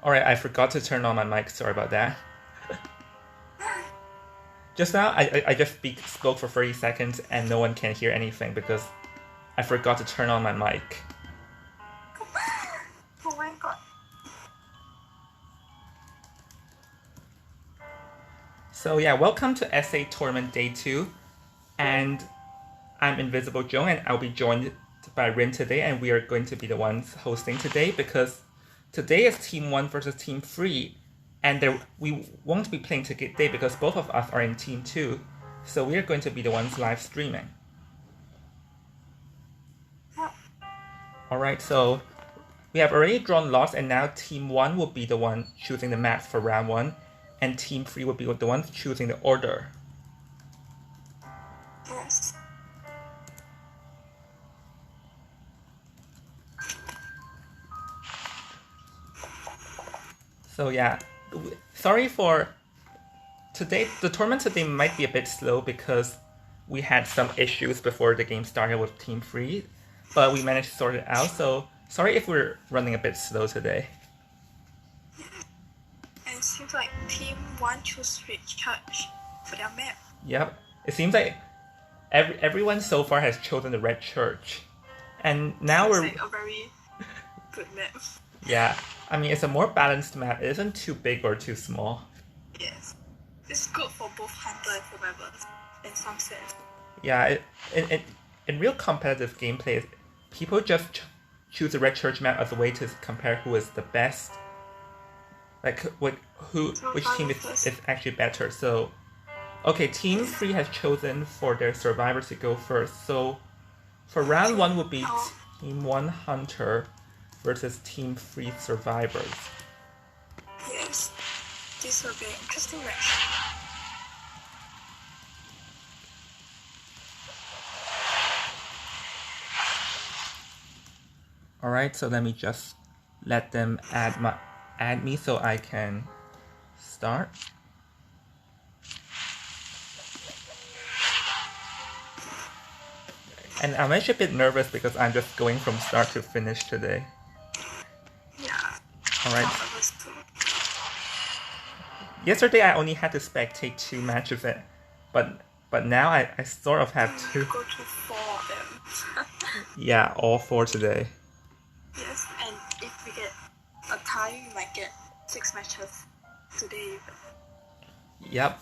Alright, I forgot to turn on my mic. Sorry about that. Just now, I just spoke for 30 seconds and no one can hear anything because I forgot to turn on my mic. Oh my god. So yeah, welcome to SA Tournament Day 2. And I'm Invisible Joan and I'll be joined by Rin today, and we are going to be the ones hosting today because today is Team 1 versus Team 3. And we won't be playing today because both of us are in Team 2. So we are going to be the ones live streaming. Alright, so we have already drawn lots, and now Team 1 will be the one choosing the maps for round 1, and Team 3 will be the ones choosing the order. Yes. So yeah, sorry for today. The tournament today might be a bit slow because we had some issues before the game started with Team 3, but we managed to sort it out, so sorry if we're running a bit slow today. And it seems like Team 1 chose Red Church for their map. Yep, it seems like everyone so far has chosen the Red Church. And now It's we're... like a very good map. Yeah, I mean, it's a more balanced map. It isn't too big or too small. Yes. It's good for both Hunter and Survivors in some sense. Yeah, in real competitive gameplay, people just choose the Red Church map as a way to compare who is the best. Like, which team is actually better. So, okay, Team 3 has chosen for their survivors to go first. So, for round 1 would be Team 1 Hunter versus Team 3 Survivors. Yes. This will be an interesting match. Alright, so let me just let them add me so I can start. And I'm actually a bit nervous because I'm just going from start to finish today. Yeah. Alright. Yesterday I only had to spectate 2 matches, but now I sort of have to go to 4 of them. Yeah, all 4 today. Yes, and if we get a tie, we might get 6 matches today. Yep.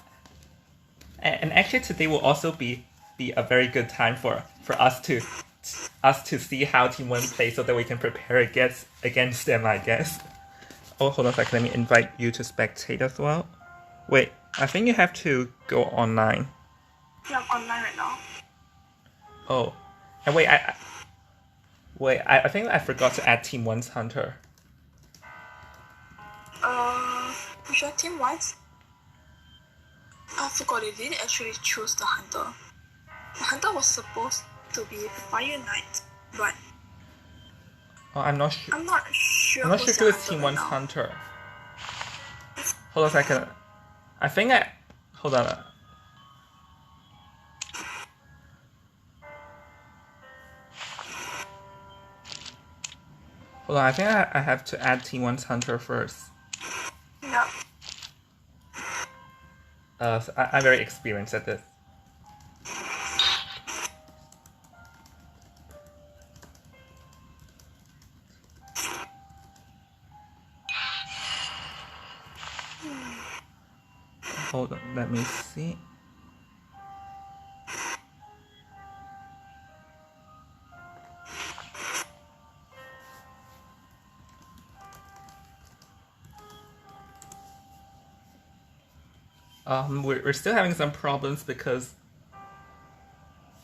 And actually today will also be a very good time for us to see how Team 1 plays so that we can prepare against them, I guess. Oh, hold on a second, let me invite you to spectate as well. Wait, I think you have to go online. Yeah, I'm online right now. Oh, and wait, I think I forgot to add Team 1's Hunter. Which one Team 1's? I forgot they didn't actually choose the Hunter. The Hunter was supposed to be Fire Knight, but Oh, I'm not sure. I'm not sure. I'm not sure who is Team 1's Hunter. Hold on a second. I think hold on. Hold on, I think I have to add Team 1's Hunter first. Yeah. So I'm very experienced at this. Hold on, let me see. We're still having some problems because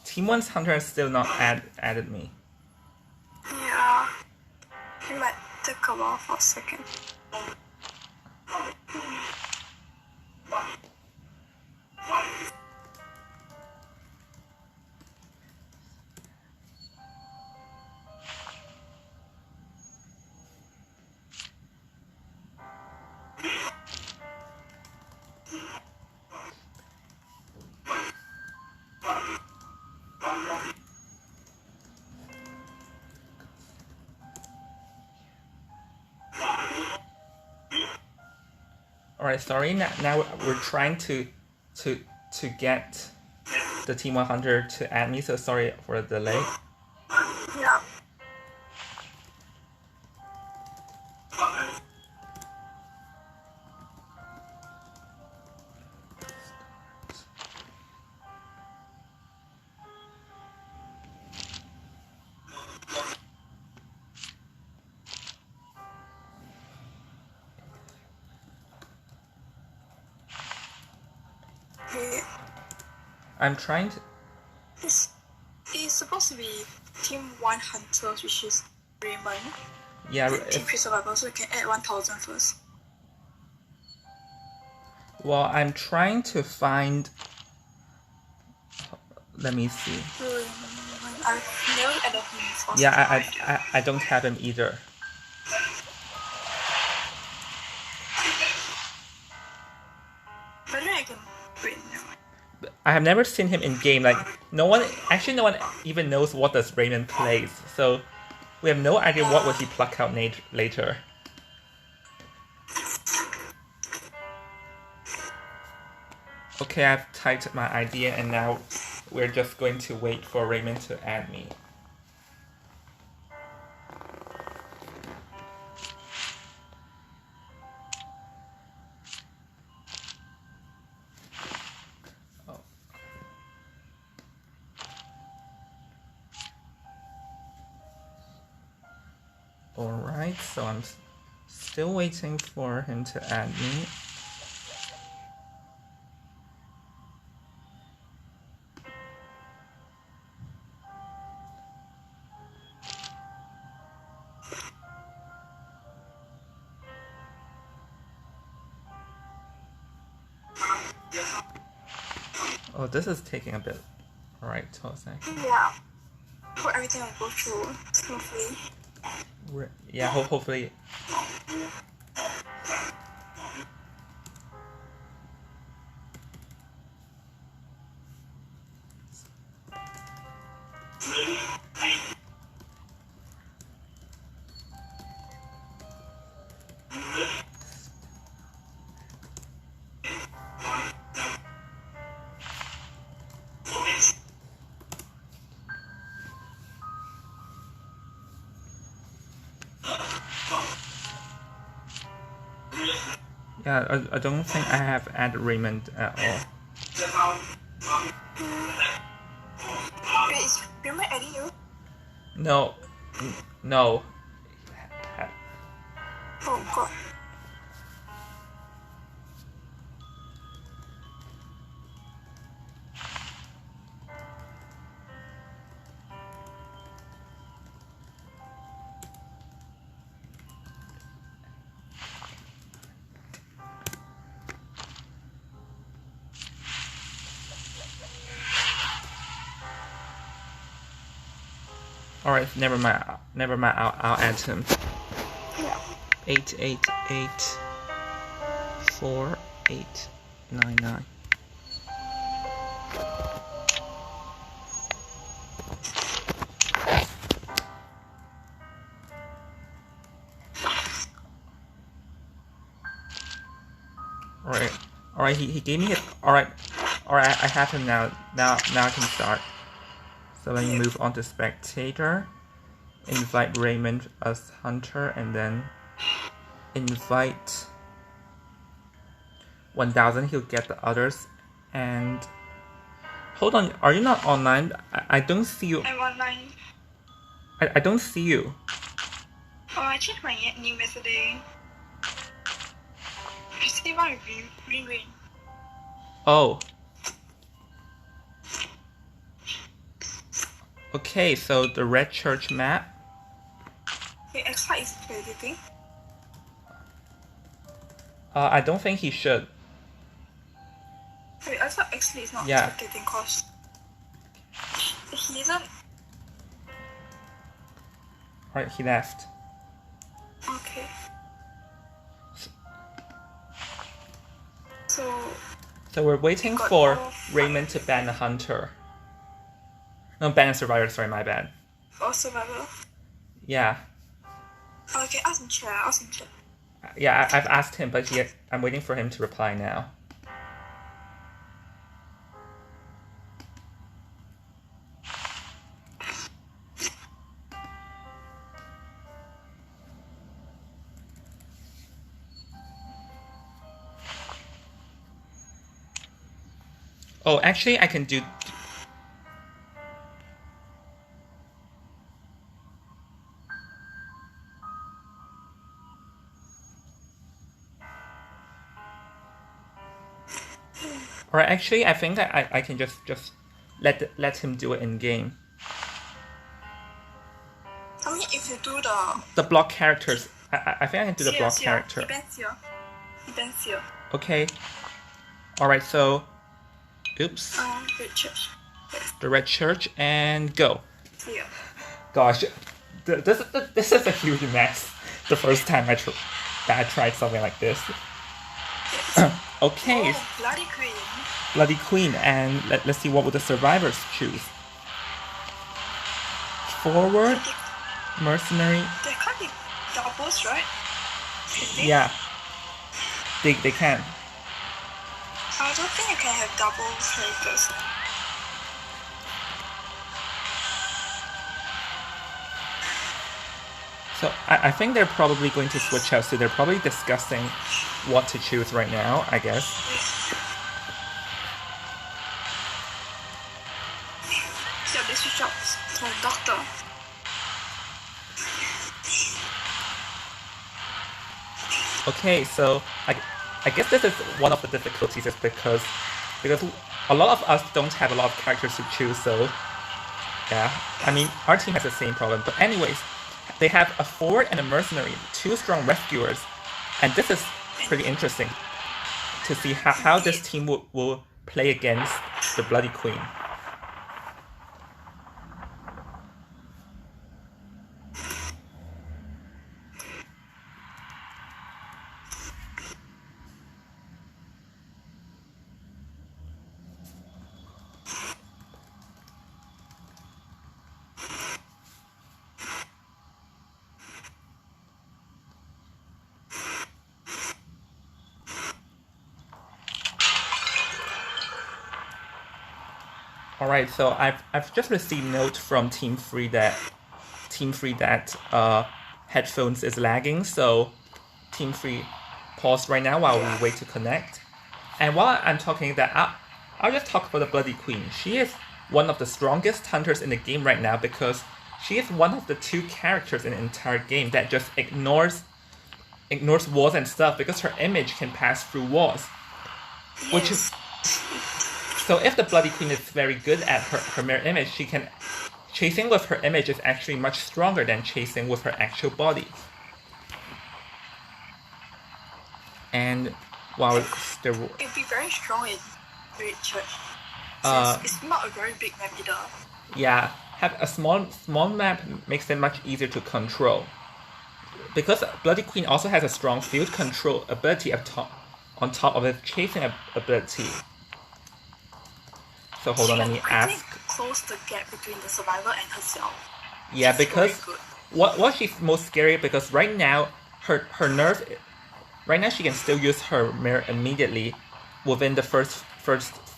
Team 1's Hunter has still not added me. Yeah. It might take a while for a second. Alright, sorry. Now we're trying to get the Team 100 to add me, so sorry for the delay. Yeah. Okay. I'm trying to... It's supposed to be Team 100, which is Raymond. Yeah, Team 3 Survival, so you can add 1000 first. well, I'm trying to find... Let me see. I've never added him before. Yeah, I don't have him either. But then I can wait now. I have never seen him in game. Like no one even knows what does Raymond plays. So we have no idea what will he pluck out later. Okay, I've typed my idea and now we're just going to wait for Raymond to add me. Alright, so I'm still waiting for him to add me. Oh, this is taking a bit. Alright, hold on a second. Yeah. Hope everything will go through smoothly. Yeah, hopefully. Yeah, I don't think I have added Raymond at all. Wait, is Raymond adding you? No. No. Oh god. Alright, never mind. I'll add him. Yeah. 8884899. Alright, he gave me it. Alright, I have him now. Now I can start. So let me move on to spectator. Invite Raymond as hunter and then invite 1000. He'll get the others. And hold on, are you not online? I don't see you. I'm online. I don't see you. Oh, I changed my name yesterday. I still want to ring. Oh. Okay, so the red church map. Wait, X5 is editing? I don't think he should. Wait, I thought X3 is not spectating cause he isn't. Alright, he left. Okay. So we're waiting for Raymond to ban the hunter. No, ban the survivor, sorry, my bad. Oh, survivor? Yeah. Okay, ask him chat. Yeah, I've asked him, but I'm waiting for him to reply now. Oh, actually, I can do... Or actually, I think I can just let him do it in game. I mean, if you do the block characters, I think I can do the block character. He bends here. Okay. All right. So, oops. Red church. Yes. The red church and go. Here. Gosh, this is a huge mess. The first time I tried something like this. Yes. Okay. Oh, Bloody Queen. Bloody Queen, and let's see what would the survivors choose. Forward, mercenary. They can't be doubles, right? Yeah. They can. I don't think you can have double characters. So I think they're probably going to switch out, so they're probably discussing what to choose right now, I guess. So they switch out to Doctor. Okay, so I guess this is one of the difficulties is because a lot of us don't have a lot of characters to choose, so yeah. I mean, our team has the same problem, but anyways, they have a forward and a mercenary, 2 strong rescuers, and this is pretty interesting to see how this team will play against the Bloody Queen. Alright, so I've just received note from Team 3 that headphones is lagging, so Team 3 pause right now while we wait to connect. And while I'm talking that, I'll just talk about the Bloody Queen. She is one of the strongest hunters in the game right now because she is one of the 2 characters in the entire game that just ignores walls and stuff because her image can pass through walls. Yes. Which is... So if the Bloody Queen is very good at her mirror image, chasing with her image is actually much stronger than chasing with her actual body. And while it'd be very strong in Red Church. It's not a very big map either. Yeah, have a small map makes it much easier to control. Because Bloody Queen also has a strong field control ability on top of its chasing ability. So hold on, let me ask. Close the gap between the survivor and herself. Yeah, because what she's most scary because right now right now she can still use her mirror immediately within the first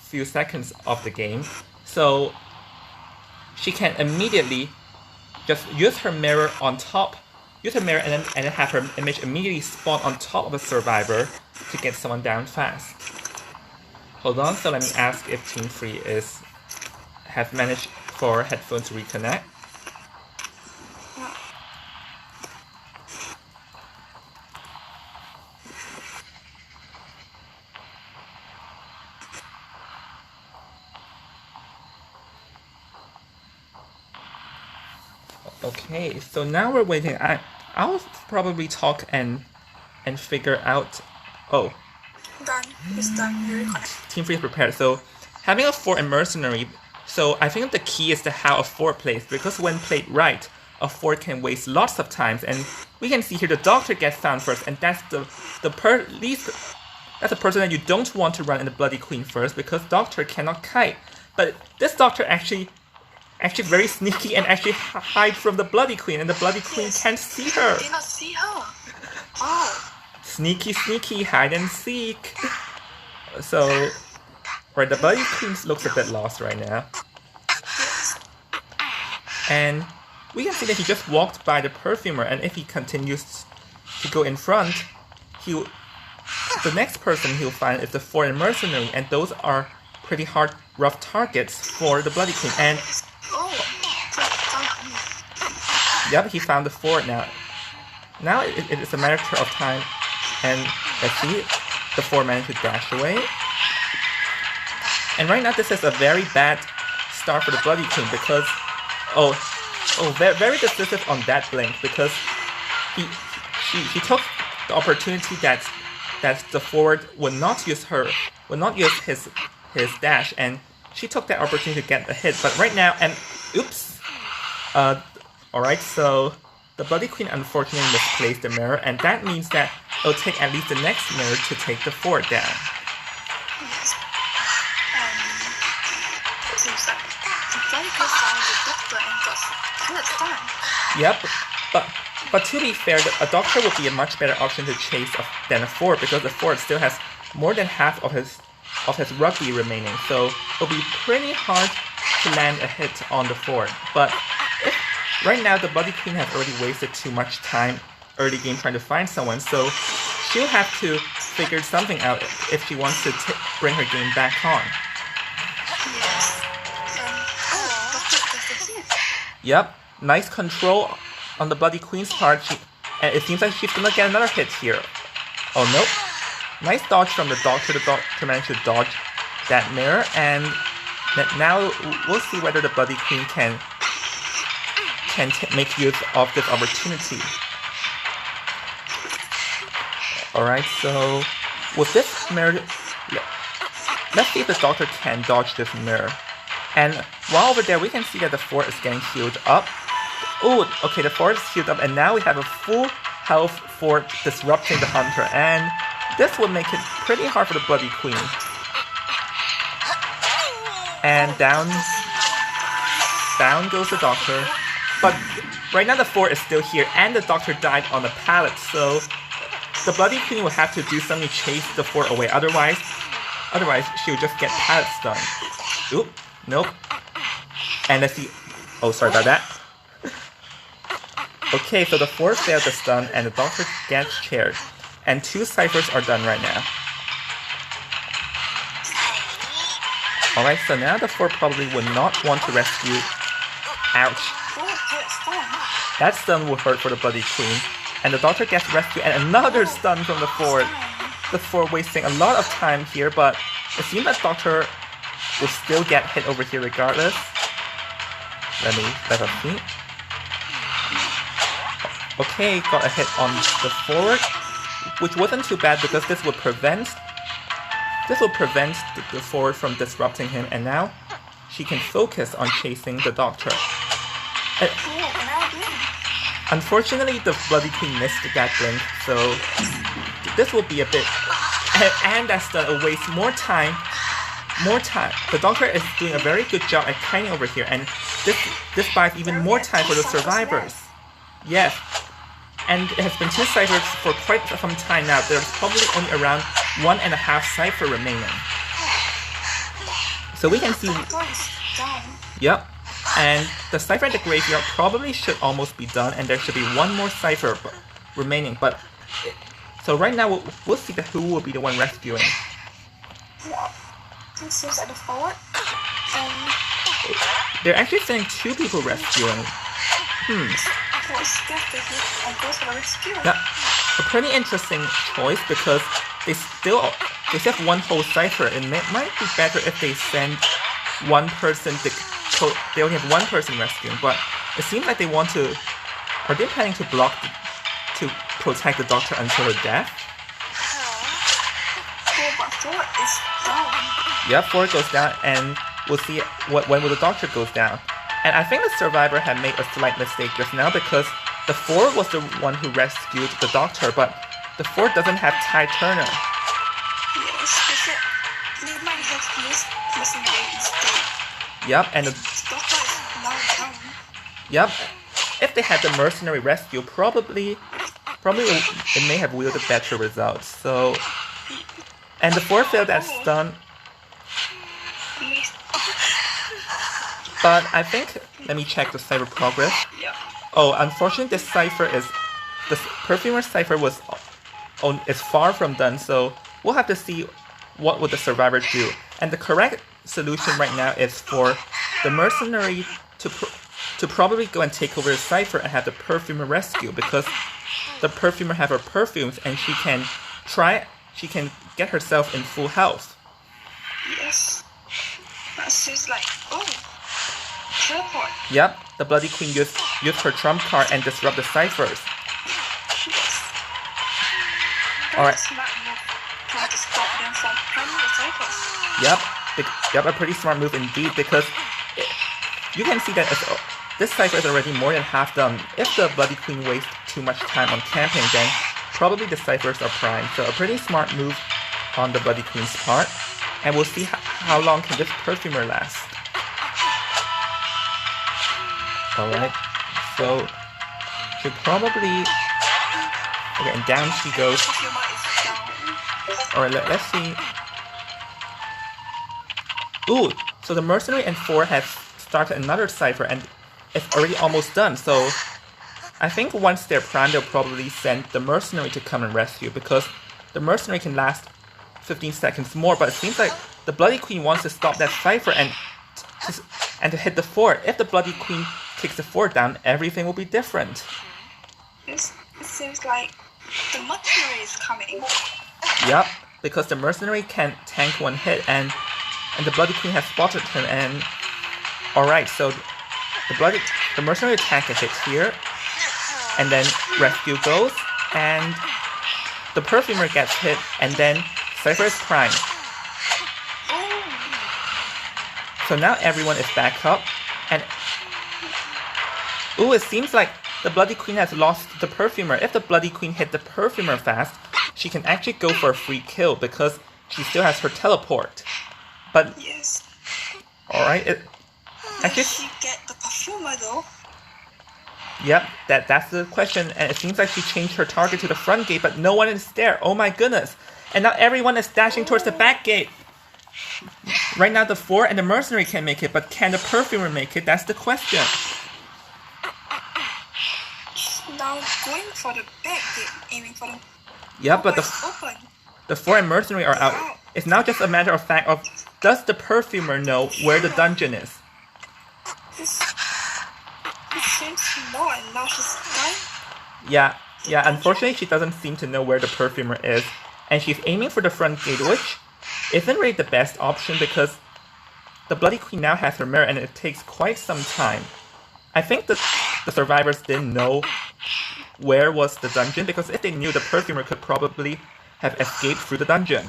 few seconds of the game. So she can immediately just use her mirror on top, and then have her image immediately spawn on top of a survivor to get someone down fast. Hold on, so let me ask if Team 3 has managed for headphones to reconnect. Okay, so now we're waiting. I'll probably talk and figure out. Oh. Done. It's done. You're connected. Team 3 is prepared. So having a fort and mercenary. So I think the key is to how a fort plays because when played right, a fort can waste lots of times. And we can see here the doctor gets found first, and that's the person that you don't want to run in the Bloody Queen first because doctor cannot kite. But this doctor actually very sneaky and actually hides from the Bloody Queen, and the Bloody Queen can't see her. They not see her. Oh. Sneaky, sneaky, hide and seek. So, right, the Bloody Queen looks a bit lost right now. And we can see that he just walked by the perfumer, and if he continues to go in front, the next person he'll find is the foreign mercenary, and those are pretty hard, rough targets for the Bloody Queen. And yep, he found the fort now. Now it is a matter of time, and let's see, the four managed to dash away. And right now this is a very bad start for the Bloody Queen because, very, very decisive on that blink, because she took the opportunity that the forward would not use his dash, and she took that opportunity to get the hit. But right now, and oops, alright, so the Bloody Queen unfortunately misplaced the mirror, and that means that it'll take at least the next mirror to take the forward down. Yep, but to be fair, a doctor would be a much better option to chase than a forward, because the forward still has more than half of his rugby remaining, so it'll be pretty hard to land a hit on the forward. But right now the Bloody Queen has already wasted too much time early game trying to find someone, so she'll have to figure something out if she wants to bring her game back on. Yep, nice control on the Bloody Queen's part, and it seems like she's gonna get another hit here. Oh nope. Nice dodge from the doctor. The doctor managed to dodge that mirror, and now we'll see whether the Bloody Queen can make use of this opportunity. Alright, so with this mirror, let's see if the doctor can dodge this mirror. And while over there, we can see that the fort is getting healed up. Oh, okay, the fort is healed up, and now we have a full health fort disrupting the hunter, and this would make it pretty hard for the Bloody Queen. And down goes the doctor. But right now the fort is still here, and the doctor died on the pallet, so the Bloody Queen will have to do something to chase the fort away. Otherwise she'll just get pallet stunned. Oop, nope. And let's see. Oh, sorry about that. Okay, so the fort failed the stun, and the doctor gets chaired. And 2 ciphers are done right now. Alright, so now the fort probably would not want to rescue. Ouch. That stun will hurt for the Bloody Queen. And the doctor gets rescued, and another stun from the fort. The fort wasting a lot of time here, but it seems that doctor will still get hit over here regardless. Let us see. Okay, got a hit on the forward, which wasn't too bad because this will prevent the forward from disrupting him, and now she can focus on chasing the doctor. Unfortunately, the Bloody Queen missed that blink, so this will be a bit, and that's gonna waste more time. The doctor is doing a very good job at kiting over here, and this buys even more time for the survivors. Yes. And it has been 2 ciphers for quite some time now. There's probably only around 1.5 cipher remaining. So we can see. Yep. And the cipher at the graveyard probably should almost be done, and there should be 1 more cipher remaining. But so right now we'll see who will be the one rescuing. Seems at the forward. They're actually sending 2 people rescuing. Yeah, a pretty interesting choice because they still have 1 whole cipher. It might be better if they send 1 person. They only have 1 person rescuing, but it seems like they want to. Are they planning to to protect the doctor until her death? Fort is down. Yeah, Fort goes down, and we'll see when the doctor goes down. And I think the survivor had made a slight mistake just now because the Ford was the one who rescued the doctor, but the Ford doesn't have Ty Turner. Yes, they might have missed mercenary instead. Yep, and the doctor is now down. Yep, if they had the mercenary rescue, probably probably it may have wielded better results. So, and the 4 failed that stun. But I think, let me check the cipher progress. Yeah. Oh, unfortunately, this cipher is, the Perfumer cipher is far from done, so we'll have to see what would the survivor do. And the correct solution right now is for the mercenary to probably go and take over the cipher and have the Perfumer rescue, because the Perfumer have her perfumes and she can get herself in full health. Yes. That seems like, oh, teleport. Yep, the Bloody Queen used her trump card and disrupt the ciphers. Alright. Trying to stop them from priming the ciphers. Yep, a pretty smart move indeed, because you can see that this cipher is already more than half done. If the Bloody Queen wastes too much time on camping, then probably the ciphers are primed. So a pretty smart move on the Bloody Queen's part. And we'll see how long can this Perfumer last. Alright, so she'll probably... Okay, and down she goes. Alright, let's see. Ooh, so the Mercenary and 4 have started another cipher and it's already almost done. So I think once they're primed, they'll probably send the Mercenary to come and rescue, because the Mercenary can last 15 seconds more, but it seems like the Bloody Queen wants to stop that cipher and to hit the 4. If the Bloody Queen takes the 4 down, everything will be different. It seems like the Mercenary is coming. Yep, because the Mercenary can tank one hit, and the Bloody Queen has spotted him, and... Alright, so the Mercenary attack a hit here, and then rescue goes, and the Perfumer gets hit, and then Cypher is primed. So now everyone is back up, and... Ooh, it seems like the Bloody Queen has lost the Perfumer. If the Bloody Queen hit the Perfumer fast, she can actually go for a free kill, because she still has her teleport. But... Yes. Alright, Does she get the Perfumer though? Yep, that's the question, and it seems like she changed her target to the front gate, but no one is there. Oh my goodness. And now everyone is dashing towards the back gate. Right now the 4 and the Mercenary can make it, but can the Perfumer make it? That's the question. Now going for the back gate, aiming for the... Yep, but the 4 and Mercenary are out. Wow. It's now just a matter of fact of, does the Perfumer know where the dungeon is? It seems no, and now she's dying. Yeah, unfortunately she doesn't seem to know where the Perfumer is, and she's aiming for the front gate, which isn't really the best option, because the Bloody Queen now has her mirror and it takes quite some time. I think that the survivors didn't know where was the dungeon, because if they knew, the Perfumer could probably have escaped through the dungeon.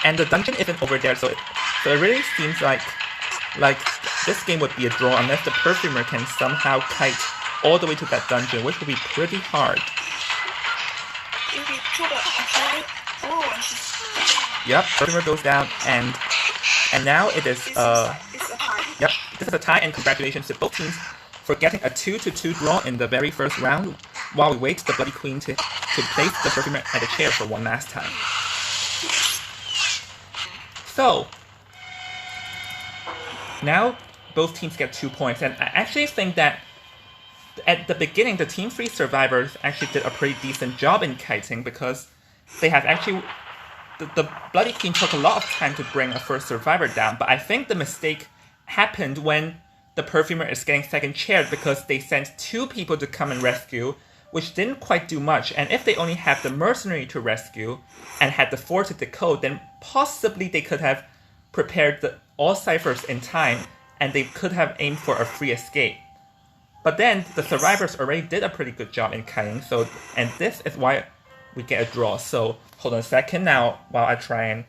And the dungeon isn't over there, so it really seems like this game would be a draw unless the Perfumer can somehow kite all the way to that dungeon, which would be pretty hard. Yep, Perfumer goes down, and now it is yep, this is a tie, and congratulations to both teams for getting a 2-2 draw in the very first round, while we wait the Bloody Queen to place the Perfumer at the chair for one last time. So now both teams get 2 points, and I actually think that at the beginning the Team 3 survivors actually did a pretty decent job in kiting, because they have actually... The Bloody Queen took a lot of time to bring a first survivor down, but I think the mistake happened when the Perfumer is getting second chaired, because they sent 2 people to come and rescue, which didn't quite do much, and if they only have the Mercenary to rescue and had the 4 to decode, then possibly they could have prepared all ciphers in time, and they could have aimed for a free escape. But then the survivors already did a pretty good job in kiting, so, and this is why we get a draw. So hold on a second now while I try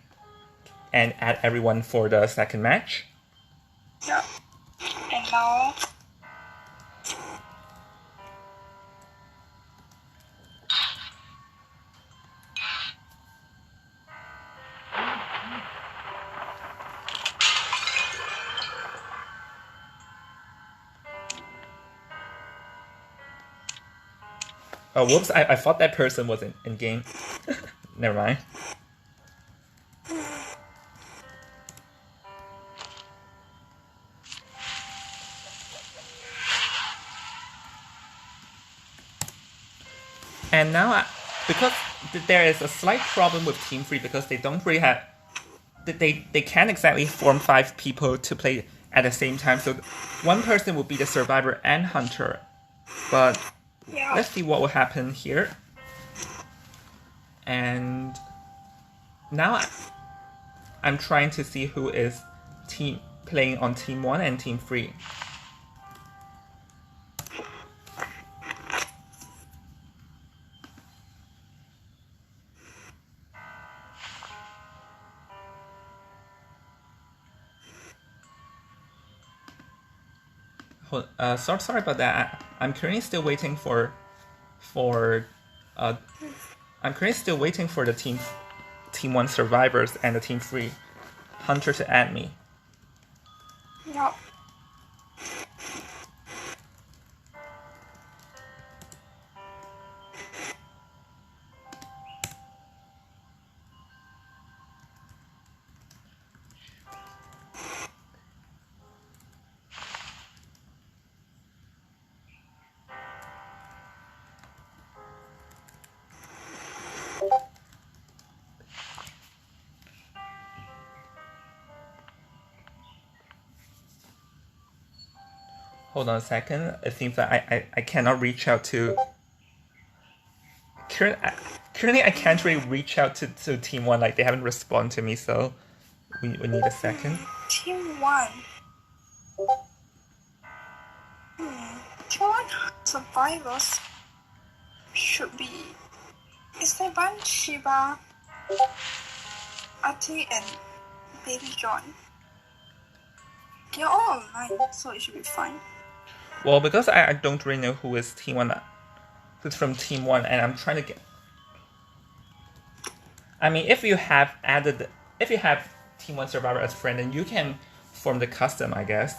and add everyone for the second match. Yeah. And now Oh, whoops! I thought that person was in game. Never mind. And now, because there is a slight problem with Team 3 because they don't really have... They can't exactly form 5 people to play at the same time, so one person will be the survivor and hunter. But let's see what will happen here. And now I'm trying to see who is playing on Team 1 and Team 3. Sorry about that. I'm currently still waiting for the Team 1 survivors and the Team 3 hunter to add me. Yep. Hold on a second. It seems that I cannot reach out to... Currently, I can't really reach out to Team 1. Like, they haven't responded to me, so we need a second. Team 1. Team 1 survivors should be Esteban, Shiba, Ati, and Baby John. They're all online, so it should be fine. Well, because I don't really know who is Team 1, who's from Team 1, and I'm trying to get... I mean, if you have Team 1 Survivor as friend, then you can form the custom, I guess.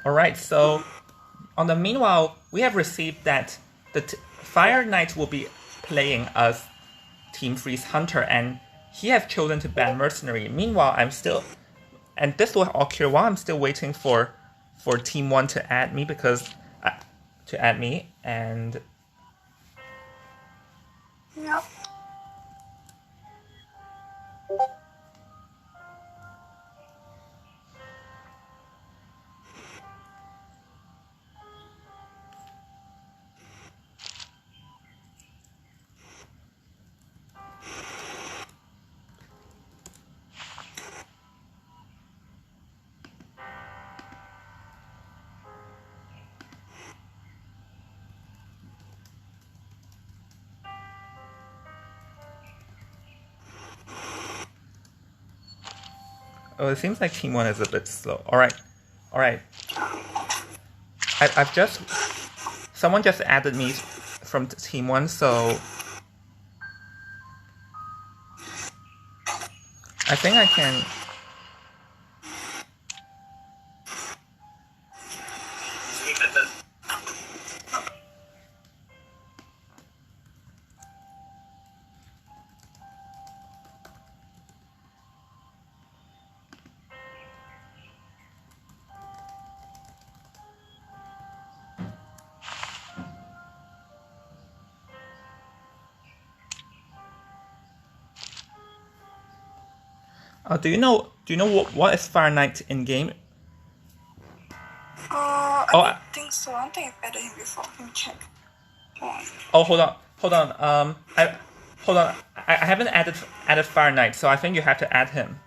Alright, so on the meanwhile, we have received that the Fire Knight will be playing as Team 3's Hunter, and he has chosen to ban Mercenary. Meanwhile, and this will occur while I'm still waiting for Team 1 to add me, and... Yep. Oh, it seems like Team 1 is a bit slow. Alright. I've just... Someone just added me from Team 1, so... I think I can... do you know what is Fire Knight in game? I think so. I don't think I've added him before. Let me check. Oh, hold on. I haven't added Fire Knight, so I think you have to add him.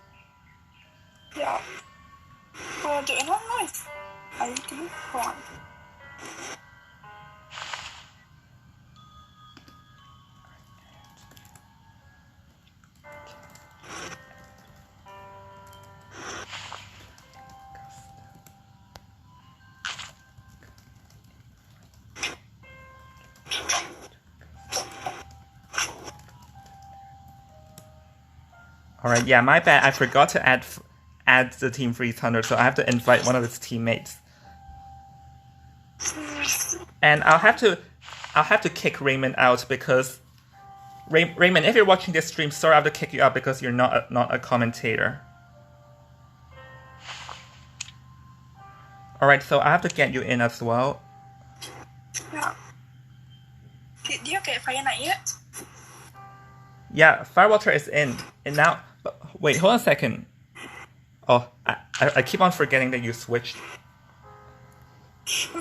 Yeah. Do I not know if Are you kidding? Go on. Alright, yeah, my bad. I forgot to add the Team Freeze Hunter, so I have to invite one of his teammates. And I'll have to kick Raymond out because Raymond, if you're watching this stream, sorry, I have to kick you out because you're not a commentator. Alright, so I have to get you in as well. Yeah. Did you get Fire Knight yet? Yeah, Firewater is in. And now... Wait, hold on a second. Oh, I keep on forgetting that you switched.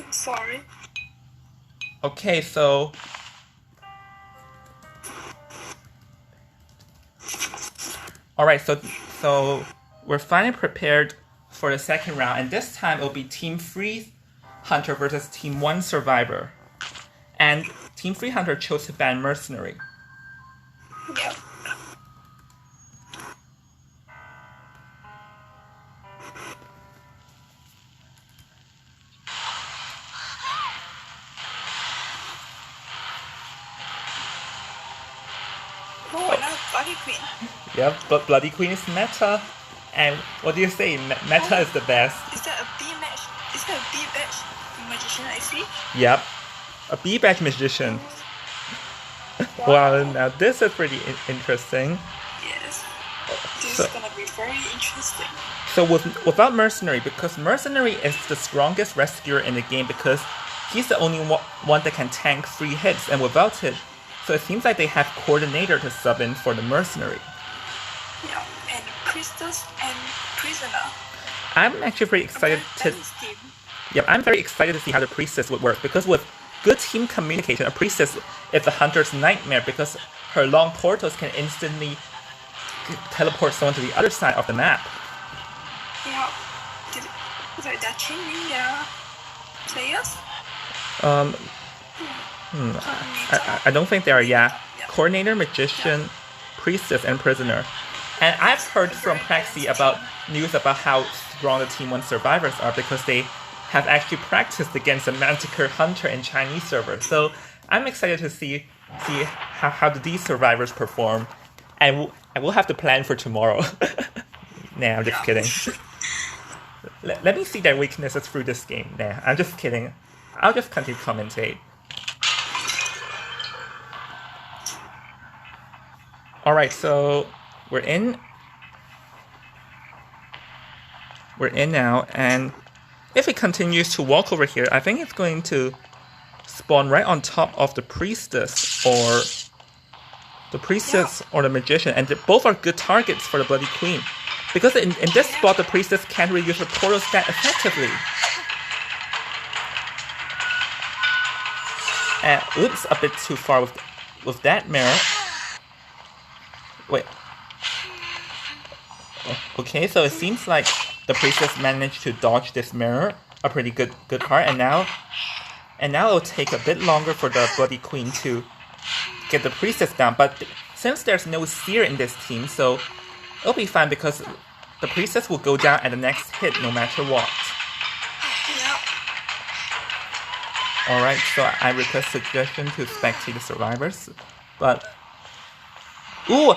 Sorry. Okay, so... Alright, so we're finally prepared for the second round, and this time it'll be Team Freeze Hunter versus Team 1 Survivor. And Team Free Hunter chose to ban Mercenary. Yeah. Oh, another Bloody Queen. Yep, but Bloody Queen is meta. And what do you say? Meta is the best. Is that a B match? Is that a B batch magician I see? Yep. A B-Batch Magician. Wow, now this is pretty interesting. Yes. This is gonna be very interesting. So without Mercenary, because Mercenary is the strongest rescuer in the game because he's the only one that can tank 3 hits, and without it, so it seems like they have Coordinator to sub in for the Mercenary. Yeah, and Priestess and Prisoner. I'm actually pretty excited I'm very excited to see how the Priestess would work, because with good team communication, a Priestess is the hunter's nightmare because her long portals can instantly teleport someone to the other side of the map. Yeah. Was that changing their players? I don't think they are, yeah. Coordinator, Magician, Priestess, and Prisoner. And I've heard from Praxi about news about how strong the Team 1 survivors are because they have actually practiced against a Manticore Hunter in Chinese servers. So I'm excited to see how these survivors perform. And we'll have to plan for tomorrow. Nah, I'm just kidding. Let me see their weaknesses through this game. Nah, I'm just kidding. I'll just continue to commentate. Alright, so we're in now, and if it continues to walk over here, I think it's going to spawn right on top of the Priestess or the Magician, and both are good targets for the Bloody Queen. Because in this spot, the Priestess can't really use the portal stat effectively. And oops, a bit too far with that mirror. Wait. Okay, so it seems like the Priestess managed to dodge this mirror a pretty good part, and now it'll take a bit longer for the Bloody Queen to get the Priestess down. But since there's no Seer in this team, so it'll be fine because the Priestess will go down at the next hit no matter what. Alright, so I request suggestion to spectate the survivors, but... Ooh!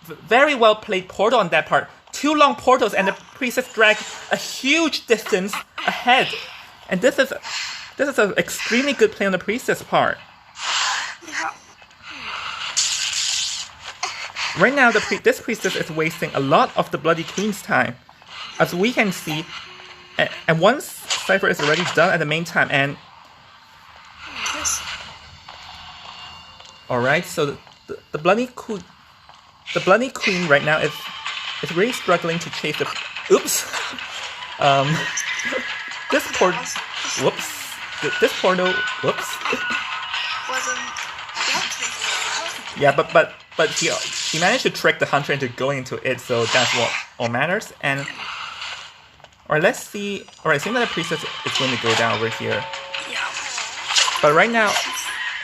Very well played portal on that part. 2 long portals and the Priestess dragged a huge distance ahead. And this is an extremely good play on the Priestess part. Right now, this Priestess is wasting a lot of the Bloody Queen's time. As we can see, and once Cypher is already done at the main time, and... Alright, so the Bloody Queen right now is really struggling to chase the... Oops! This portal... Whoops. This portal... Whoops. Yeah, but he managed to trick the hunter into going into it, so that's what all matters. And Alright, let's see. Alright, it seems like the priestess is going to go down over here. Yeah. But right now,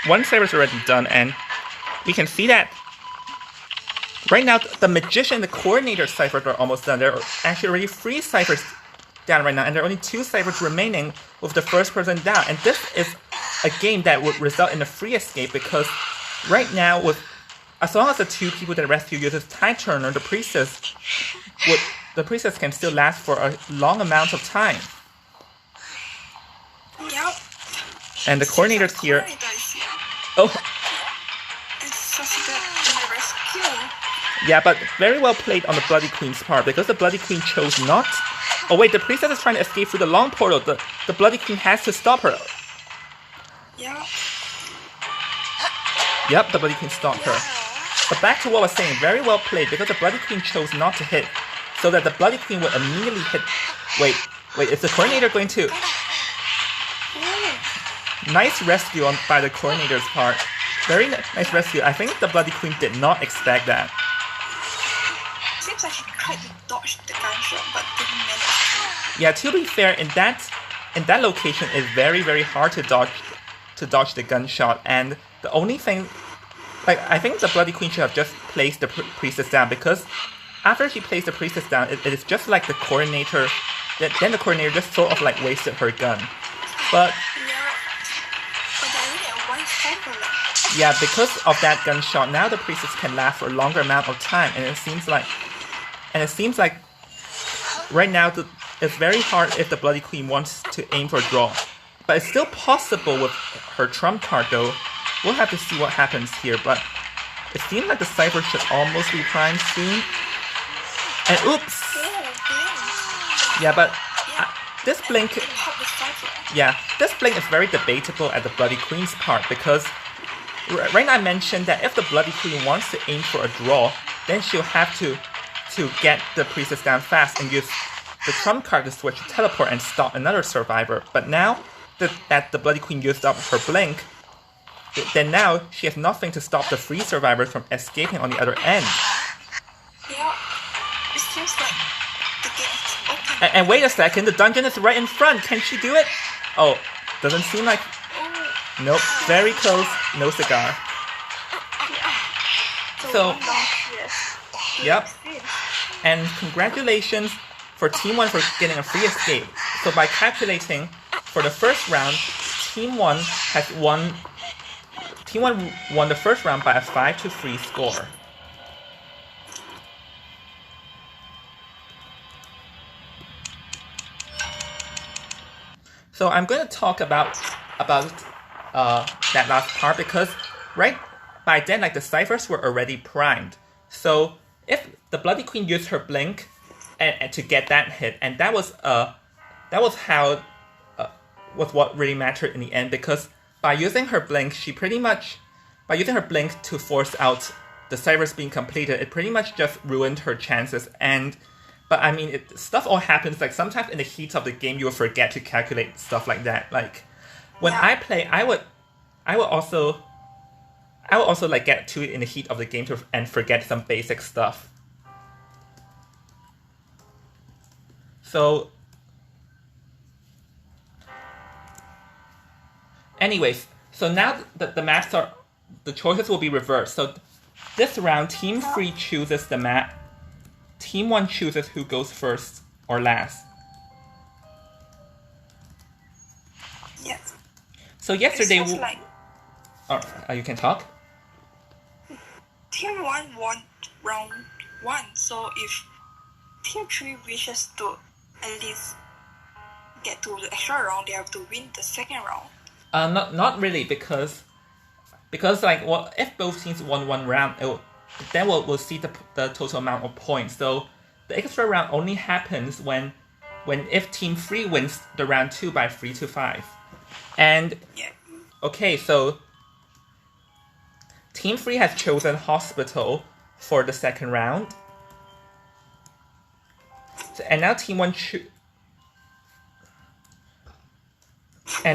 one cipher is already done, and we can see that right now the magician and the coordinator ciphers are almost done. There are actually already 3 ciphers down right now, and there are only 2 ciphers remaining with the first person down. And this is a game that would result in a free escape because right now, with as long as the 2 people that rescue uses Time Turner, the priestess can still last for a long amount of time. Yep. And the coordinators here. Oh. It's such a rescue. Yeah, but very well played on the Bloody Queen's part because the Bloody Queen chose not. Oh wait, the priestess is trying to escape through the long portal. The Bloody Queen has to stop her. Yeah. Yep, the Bloody Queen stopped her. But back to what I was saying, very well played because the Bloody Queen chose not to hit, so that the Bloody Queen would immediately hit. Wait, is the coordinator going to? Nice rescue by the coordinator's part. Very nice rescue. I think the Bloody Queen did not expect that. Seems like she tried to dodge the gunshot, but didn't manage to. Yeah, to be fair, in that location, it's very hard to dodge the gunshot, and the only thing, like, I think the Bloody Queen should have just placed the priestess down, because after she placed the priestess down, it is just like the coordinator. Then the coordinator just sort of like wasted her gun, but. Yeah, because of that gunshot, now the priestess can last for a longer amount of time, and it seems like right now it's very hard if the Bloody Queen wants to aim for a draw, but it's still possible with her trump card though. We'll have to see what happens here, but it seems like the cipher should almost be primed soon. And oops! Yeah, but this blink. Yeah, this blink is very debatable at the Bloody Queen's part because. Right now I mentioned that if the Bloody Queen wants to aim for a draw, then she'll have to get the priestess down fast and use the trump card to switch to teleport and stop another survivor. But now that the Bloody Queen used up her blink, then now she has nothing to stop the 3 survivors from escaping on the other end. Yeah, it seems like the gate is open. And wait a second, the dungeon is right in front. Can she do it? Oh, doesn't seem like. Nope, very close, no cigar. So, yep. And congratulations for Team 1 for getting a free escape. So by calculating, for the first round, Team 1 won the first round by a 5-3 score. So I'm going to talk about that last part because right by then, like, the ciphers were already primed. So if the Bloody Queen used her blink and to get that hit, and that was what really mattered in the end, because by using her blink, to force out the ciphers being completed, it pretty much just ruined her chances. But I mean, stuff all happens. Like, sometimes in the heat of the game, you will forget to calculate stuff like that. Like, when I play, I would also like get to it in the heat of the game and forget some basic stuff. So, anyways, so now the maps the choices will be reversed. So this round, Team 3 chooses the map. Team 1 chooses who goes first or last. Yes. So yesterday, you can talk. Team 1 won round 1, so if Team 3 wishes to at least get to the extra round, they have to win the second round. Not really, because like, well, if both teams won one round, then we'll see the total amount of points. So the extra round only happens when if Team 3 wins the round 2 by 3-5. And okay, so Team 3 has chosen Hospital for the second round. And now Team 1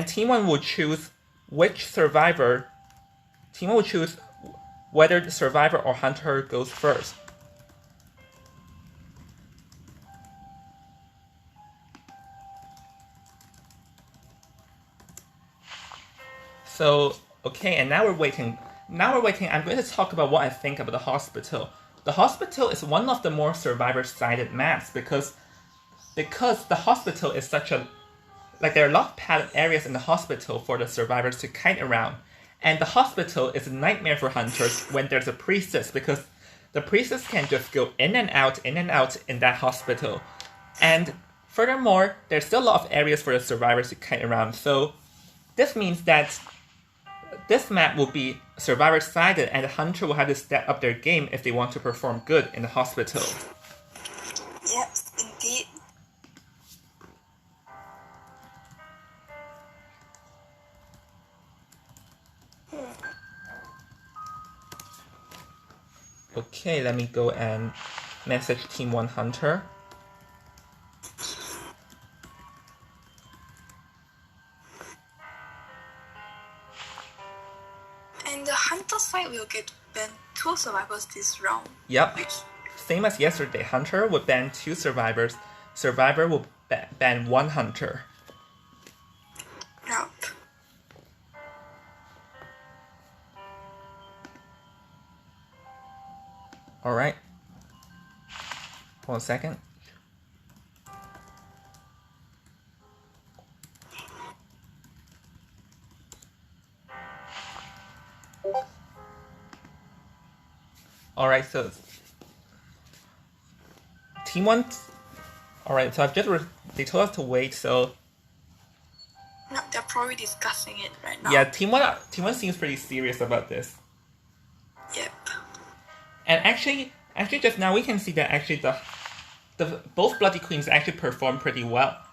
Team 1 will choose which survivor. Team 1 will choose whether the survivor or hunter goes first. So, okay, and now we're waiting. I'm going to talk about what I think about the hospital. The hospital is one of the more survivor-sided maps because the hospital is such a... Like, there are a lot of padded areas in the hospital for the survivors to kite around. And the hospital is a nightmare for hunters when there's a priestess because the priestess can just go in and out in that hospital. And furthermore, there's still a lot of areas for the survivors to kite around. So this means that this map will be survivor-sided and the hunter will have to step up their game if they want to perform good in the hospital. Yes, indeed. Okay, let me go and message Team 1 Hunter. And the hunter side will get banned 2 survivors this round. Yep. Same as yesterday. Hunter would ban 2 survivors. Survivor will ban 1 hunter. Yep. Alright. 1 second. Alright, so Team 1... Alright, so they told us to wait, so... No, they're probably discussing it right now. Yeah, Team 1 seems pretty serious about this. Yep. And actually just now we can see that actually the both Bloody Queens actually performed pretty well,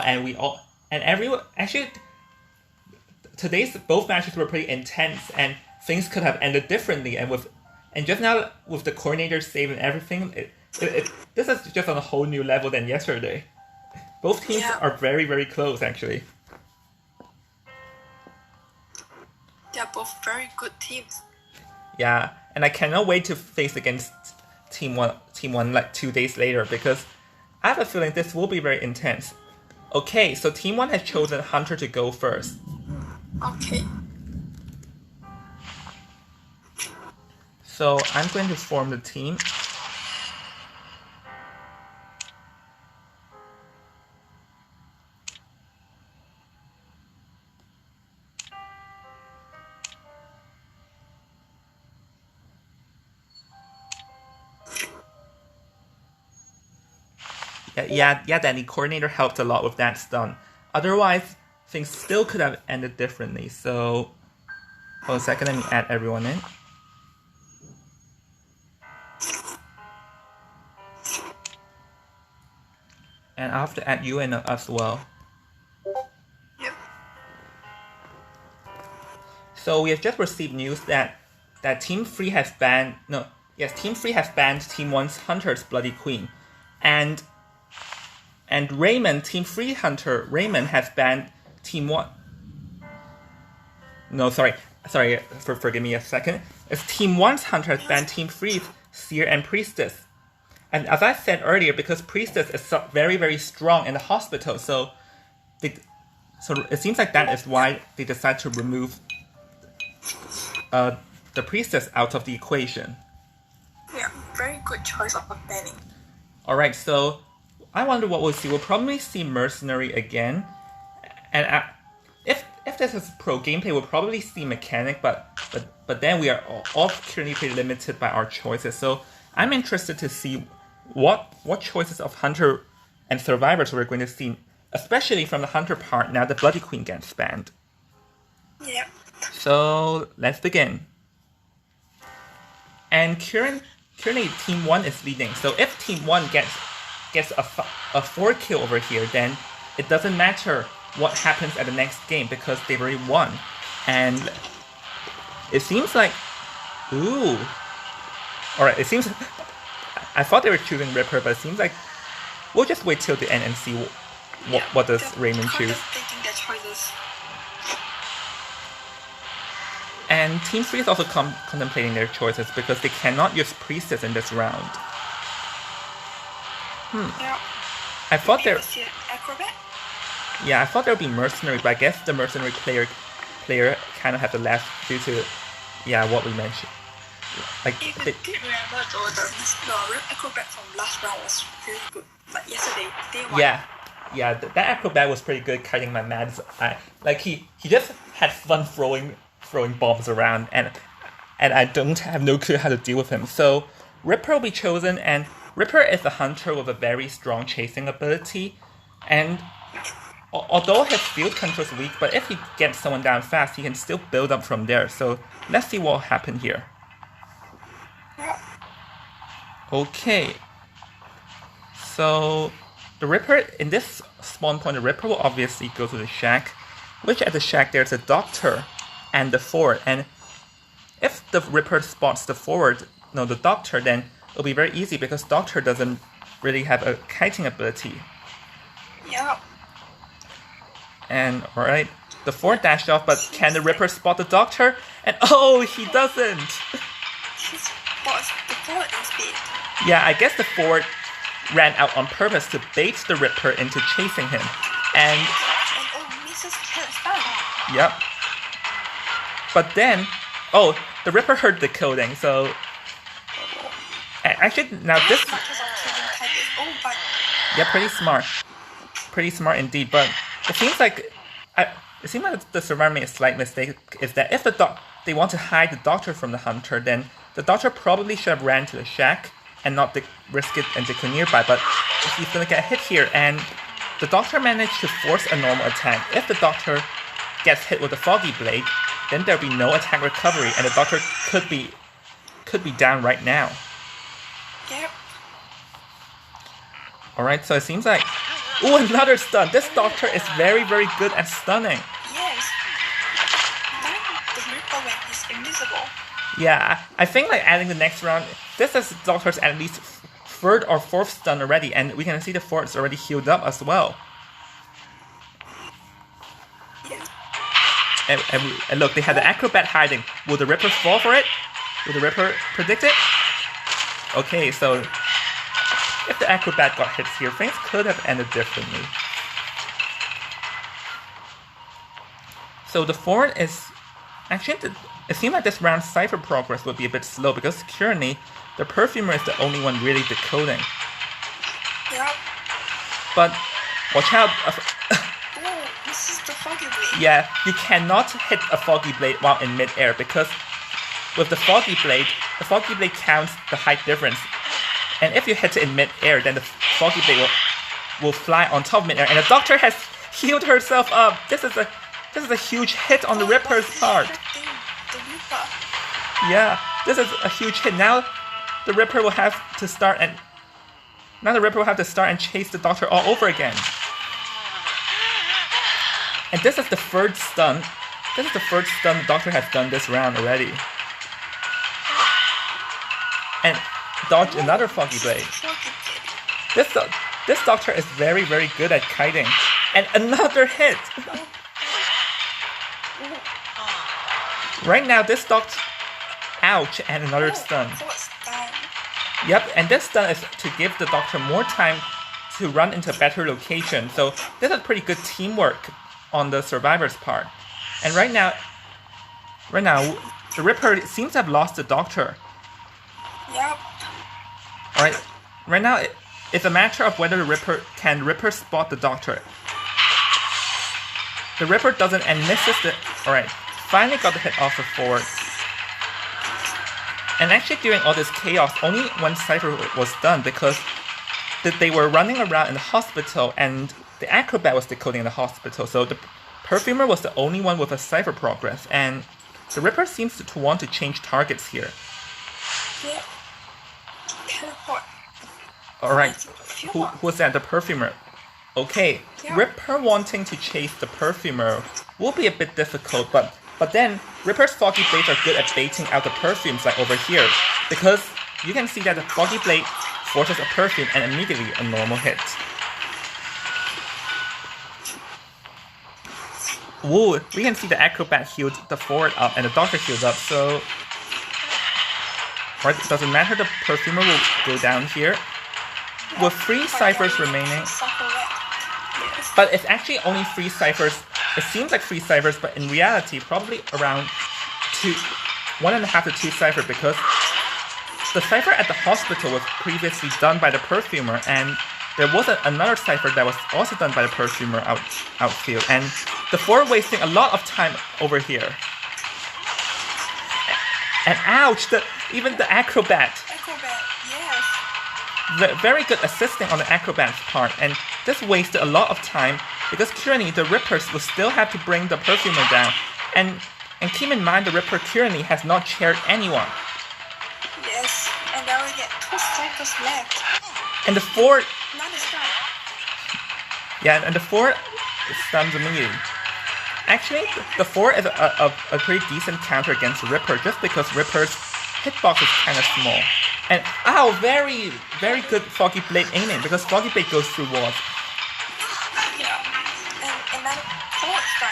and everyone actually today's both matches were pretty intense and things could have ended differently, and just now with the coordinator save and everything, this is just on a whole new level than yesterday. Both teams are very, very close actually. They're both very good teams. Yeah, and I cannot wait to face against Team 1 like 2 days later because I have a feeling this will be very intense. Okay, so Team 1 has chosen Hunter to go first. Okay. So I'm going to form the team. Yeah, Danny, coordinator helped a lot with that stun. Otherwise, things still could have ended differently. So, hold a second, let me add everyone in. And I have to add you in as well. Yep. So we have just received news that Team 3 has banned Team 3 has banned Team 1's Hunter's Bloody Queen. And Raymond, Team 3 Hunter, Raymond has banned Team 1. No, sorry, forgive me a second. It's Team 1's Hunter has banned Team 3's Seer and Priestess. And as I said earlier, because Priestess is very, very strong in the hospital, so it seems like that is why they decided to remove the Priestess out of the equation. Yeah, very good choice of banning. Alright, so I wonder what we'll see. We'll probably see Mercenary again. And if this is pro gameplay, we'll probably see Mechanic, but then we are all currently pretty limited by our choices. So I'm interested to see what choices of Hunter and Survivors we're going to see, especially from the Hunter part now the Bloody Queen gets banned. Yeah. So let's begin. And currently Team 1 is leading. So if Team 1 gets a 4 kill over here, then it doesn't matter what happens at the next game because they've already won. And it seems like... Ooh. Alright, it seems... I thought they were choosing Ripper, but it seems like... We'll just wait till the end and see what does Raymond choose. Thinking their choices. And Team 3 is also contemplating their choices because they cannot use Priestess in this round. Yeah. I thought there... Acrobat? Yeah, I thought there would be Mercenary, but I guess the Mercenary player kind of have the last due to, what we mentioned. Like, If you did remember though, the Rip Acrobat from last round was really good. Like yesterday, day one. Yeah, that acrobat was pretty good kiting my Mad's eye. Like he just had fun throwing bombs around, and I don't have no clue how to deal with him. So Ripper will be chosen, and Ripper is a hunter with a very strong chasing ability, and although his field control is weak, but if he gets someone down fast, he can still build up from there. So let's see what will happen here. Okay. So the Ripper, in this spawn point, the Ripper will obviously go to the shack, which at the shack there's a doctor and the forward. And if the Ripper spots the doctor, then it'll be very easy because doctor doesn't really have a kiting ability. Yeah. And alright, the forward dashed off, but can the Ripper spot the doctor? And oh, he doesn't! He spots the forward instead. Yeah, I guess the forward ran out on purpose to bait the Ripper into chasing him. And Mrs. Cat stun. Yep. But then, the Ripper heard the coding, so actually now this. Yeah, pretty smart indeed. But it seems like the survivor made a slight mistake. Is that if they want to hide the doctor from the hunter, then the doctor probably should have ran to the shack and not risk it and go nearby. But he's gonna get hit here, and the doctor managed to force a normal attack. If the doctor gets hit with a foggy blade, then there'll be no attack recovery, and the doctor could be down right now. Yep. Alright, so it seems like another stun. This doctor is very, very good at stunning. Yes. The Ripper when he's invisible. Yeah, I think like adding the next round, this is doctor's at least third or fourth stun already, and we can see the fourth is already healed up as well. And look, they had the acrobat hiding. Will the Ripper fall for it? Will the Ripper predict it? Okay, so if the acrobat got hit here, things could have ended differently. So the forward is actually, it seems like this round's cipher progress would be a bit slow because currently the perfumer is the only one really decoding. Yep. But watch out. This is the foggy blade. Yeah, you cannot hit a foggy blade while in mid-air because with the foggy blade counts the height difference. And if you hit it in mid-air, then the foggy blade will fly on top of mid-air. And the doctor has healed herself up. This is a huge hit on the Ripper's part. Yeah, this is a huge hit. Now the Ripper will have to start and chase the doctor all over again. And this is the third stun. This is the third stun the doctor has done this round already. And dodge another foggy blade. This doctor is very, very good at kiting. And another hit! Right now, this doctor... Ouch, and another stun. Yep, and this stun is to give the doctor more time to run into a better location. So this is pretty good teamwork on the survivor's part. And right now, the Ripper seems to have lost the doctor. Yep. Alright, right now it's a matter of whether the Ripper spot the doctor. The Ripper doesn't and misses the... Alright, finally got the hit off the forward. And actually during all this chaos, only one cipher was done because they were running around in the hospital and the acrobat was decoding in the hospital. So the perfumer was the only one with a cipher progress, and the Ripper seems to want to change targets here. Yeah. Teleport. Alright, who's that? The perfumer. Okay, Yeah. Ripper wanting to chase the perfumer will be a bit difficult, but then Ripper's foggy blades are good at baiting out the perfumes like over here, because you can see that the foggy blade forces a perfume and immediately a normal hit. Woo, we can see the acrobat healed the forward up and the doctor healed up, so... Right, it doesn't matter, the perfumer will go down here. With 3 ciphers remaining... But it's actually only 3 ciphers it seems like 3 ciphers, but in reality, probably around 1.5 to 2 ciphers, because the cipher at the hospital was previously done by the perfumer, and there was another cipher that was also done by the perfumer outfield, and the 4 wasting a lot of time over here. And ouch! Even the acrobat. Acrobat, yes. Very good assisting on the acrobat's part, and this wasted a lot of time because currently the Rippers will still have to bring the perfumer down, and keep in mind the Ripper currently has not chaired anyone. Yes, and now we get 2 ciphers left. And the 4. Not a stun. Yeah, and the 4 stuns immediately. Actually, the 4 is a pretty decent counter against Ripper, just because Ripper's hitbox is kind of small. And ow, very, very good Foggy Blade aiming, because Foggy Blade goes through walls. Yeah, and another 4 stun.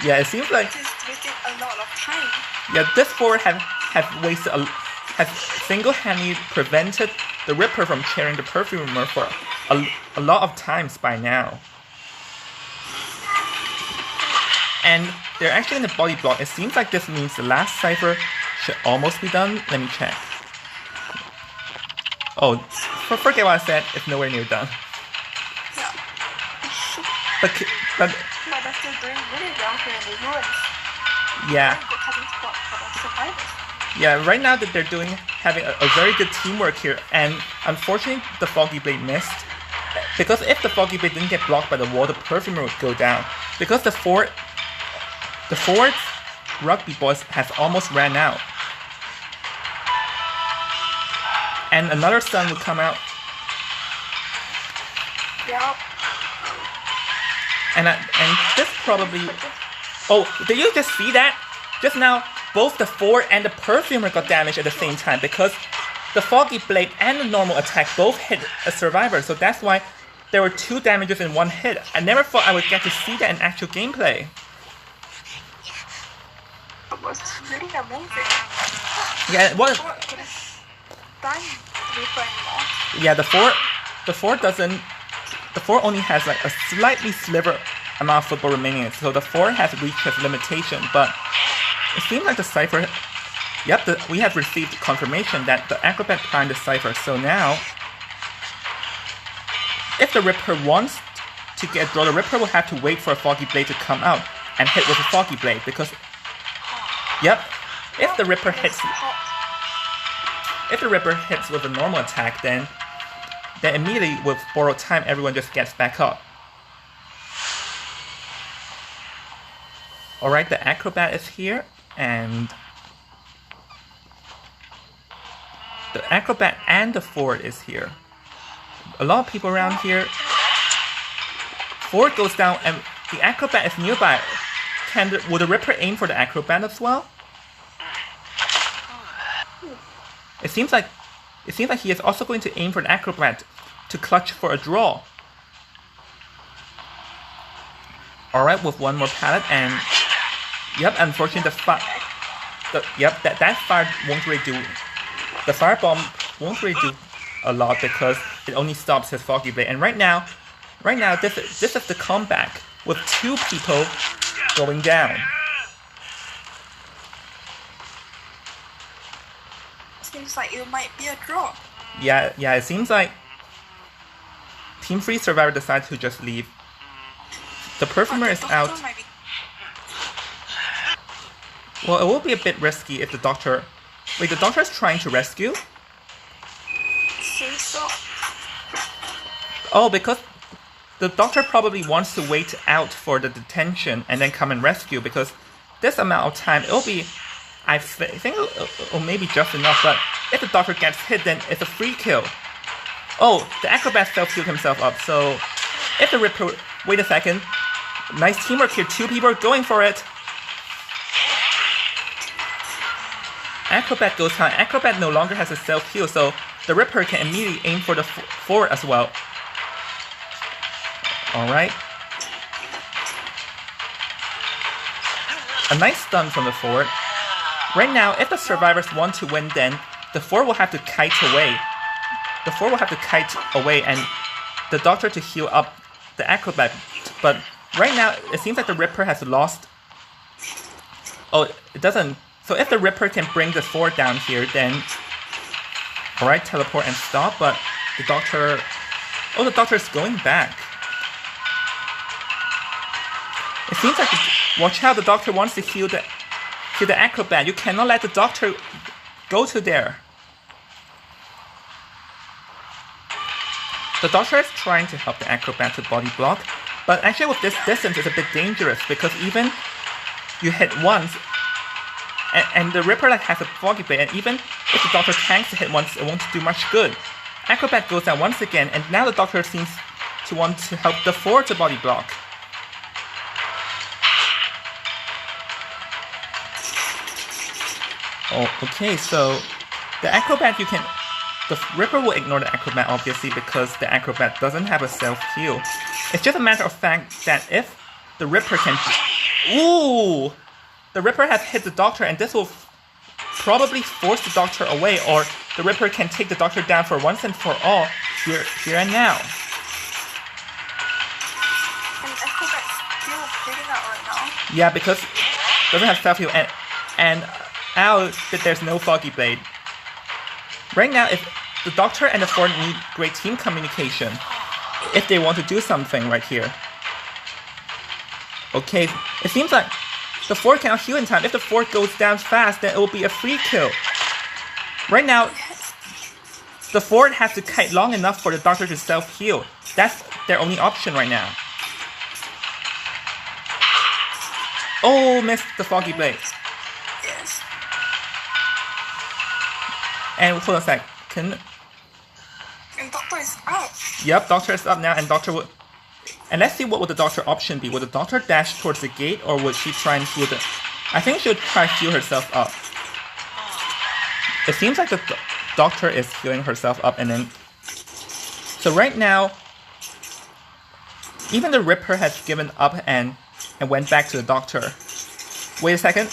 Yeah, it seems like... It is wasting a lot of time. Yeah, this 4 has single-handedly prevented the Ripper from chairing the perfumer for a lot of times by now. And they're actually in the body block. It seems like this means the last cipher should almost be done. Let me check. Oh, forget what I said. It's nowhere near done. Yeah. But But they're still doing really well here in the ruins. yeah. Very good cutting spot for the survivors. Yeah, right now that they're having a very good teamwork here, and unfortunately the Foggy Blade missed. Because if the Foggy Blade didn't get blocked by the wall, the perfumer would go down. Because the fourth rugby boys has almost ran out. And another stun would come out. Yeah. And this probably... Oh, did you just see that? Just now, both the 4 and the perfumer got damaged at the same time, because the Foggy Blade and the normal attack both hit a survivor, so that's why there were 2 damages in 1 hit. I never thought I would get to see that in actual gameplay. It was really amazing. Yeah, it was. Yeah, the 4 doesn't. The 4 only has like a slightly sliver amount of football remaining in it, so the 4 has reached its limitation. But it seems like the cipher. Yep, we have received confirmation that the acrobat primed the cipher. So now, if the Ripper wants to get a draw, the Ripper will have to wait for a Foggy Blade to come out and hit with a Foggy Blade, because yep, if the Ripper hits with a normal attack, then immediately with borrowed time everyone just gets back up. Alright, the acrobat is here, and the acrobat and the Ford is here. A lot of people around here. Ford goes down and the acrobat is nearby. Will the Ripper aim for the acrobat as well? It seems like he is also going to aim for the acrobat to clutch for a draw. Alright, with one more pallet, and yep, unfortunately that fire won't really do. The firebomb won't really do a lot because it only stops his Foggy Blade. And right now this is the comeback with 2 people going down. Seems like it might be a draw. Yeah, it seems like Team 3 survivor decides to just leave. The perfumer is out. Well, it will be a bit risky if the doctor... Wait, the doctor is trying to rescue? Think so. Oh, because the doctor probably wants to wait out for the detention and then come and rescue, because this amount of time, it'll be... I think it'll maybe just enough, but if the doctor gets hit, then it's a free kill. Oh, the acrobat self-healed himself up, so if the Ripper... Wait a second. Nice teamwork here, 2 people are going for it. Acrobat goes high. Acrobat no longer has a self-heal, so the Ripper can immediately aim for the 4 as well. Alright. A nice stun from the 4. Right now, if the survivors want to win, then the 4 will have to kite away. The 4 will have to kite away and the doctor to heal up the acrobat. But right now, it seems like the Ripper has lost. Oh, it doesn't. So if the Ripper can bring the 4 down here, then... Alright, teleport and stop, but the Doctor... Oh, the Doctor is going back. It seems like... Watch out, the Doctor wants to heal the Acrobat. You cannot let the Doctor go to there. The Doctor is trying to help the Acrobat to body block, but actually with this distance it's a bit dangerous because even you hit once, and the Ripper like has a foggy blade, and even if the Doctor tanks to hit once, it won't do much good. Acrobat goes down once again, and now the Doctor seems to want to help the 4 to body block. Oh, okay, so the Acrobat the Ripper will ignore the Acrobat obviously because the Acrobat doesn't have a self-heal. It's just a matter of fact that if the Ripper can... Ooh! The Ripper has hit the Doctor, and this will probably force the Doctor away, or the Ripper can take the Doctor down for once and for all, here and now. And Acrobat's still hitting out right now. Yeah, because it doesn't have self-heal, and now that there's no Foggy Blade. Right now, if the Doctor and the 4 need great team communication, if they want to do something right here. Okay, it seems like the 4 cannot heal in time. If the 4 goes down fast, then it will be a free kill. Right now, the 4 has to kite long enough for the Doctor to self-heal. That's their only option right now. Oh, missed the Foggy Blade. Yes. And hold on a sec. And Doctor is up. Yep, Doctor is up now, and Doctor will... And let's see what would the Doctor option be. Would the Doctor dash towards the gate, or would she try and heal the... I think she would try to heal herself up. It seems like the Doctor is healing herself up, and then... So right now, even the Ripper has given up and went back to the Doctor. Wait a second.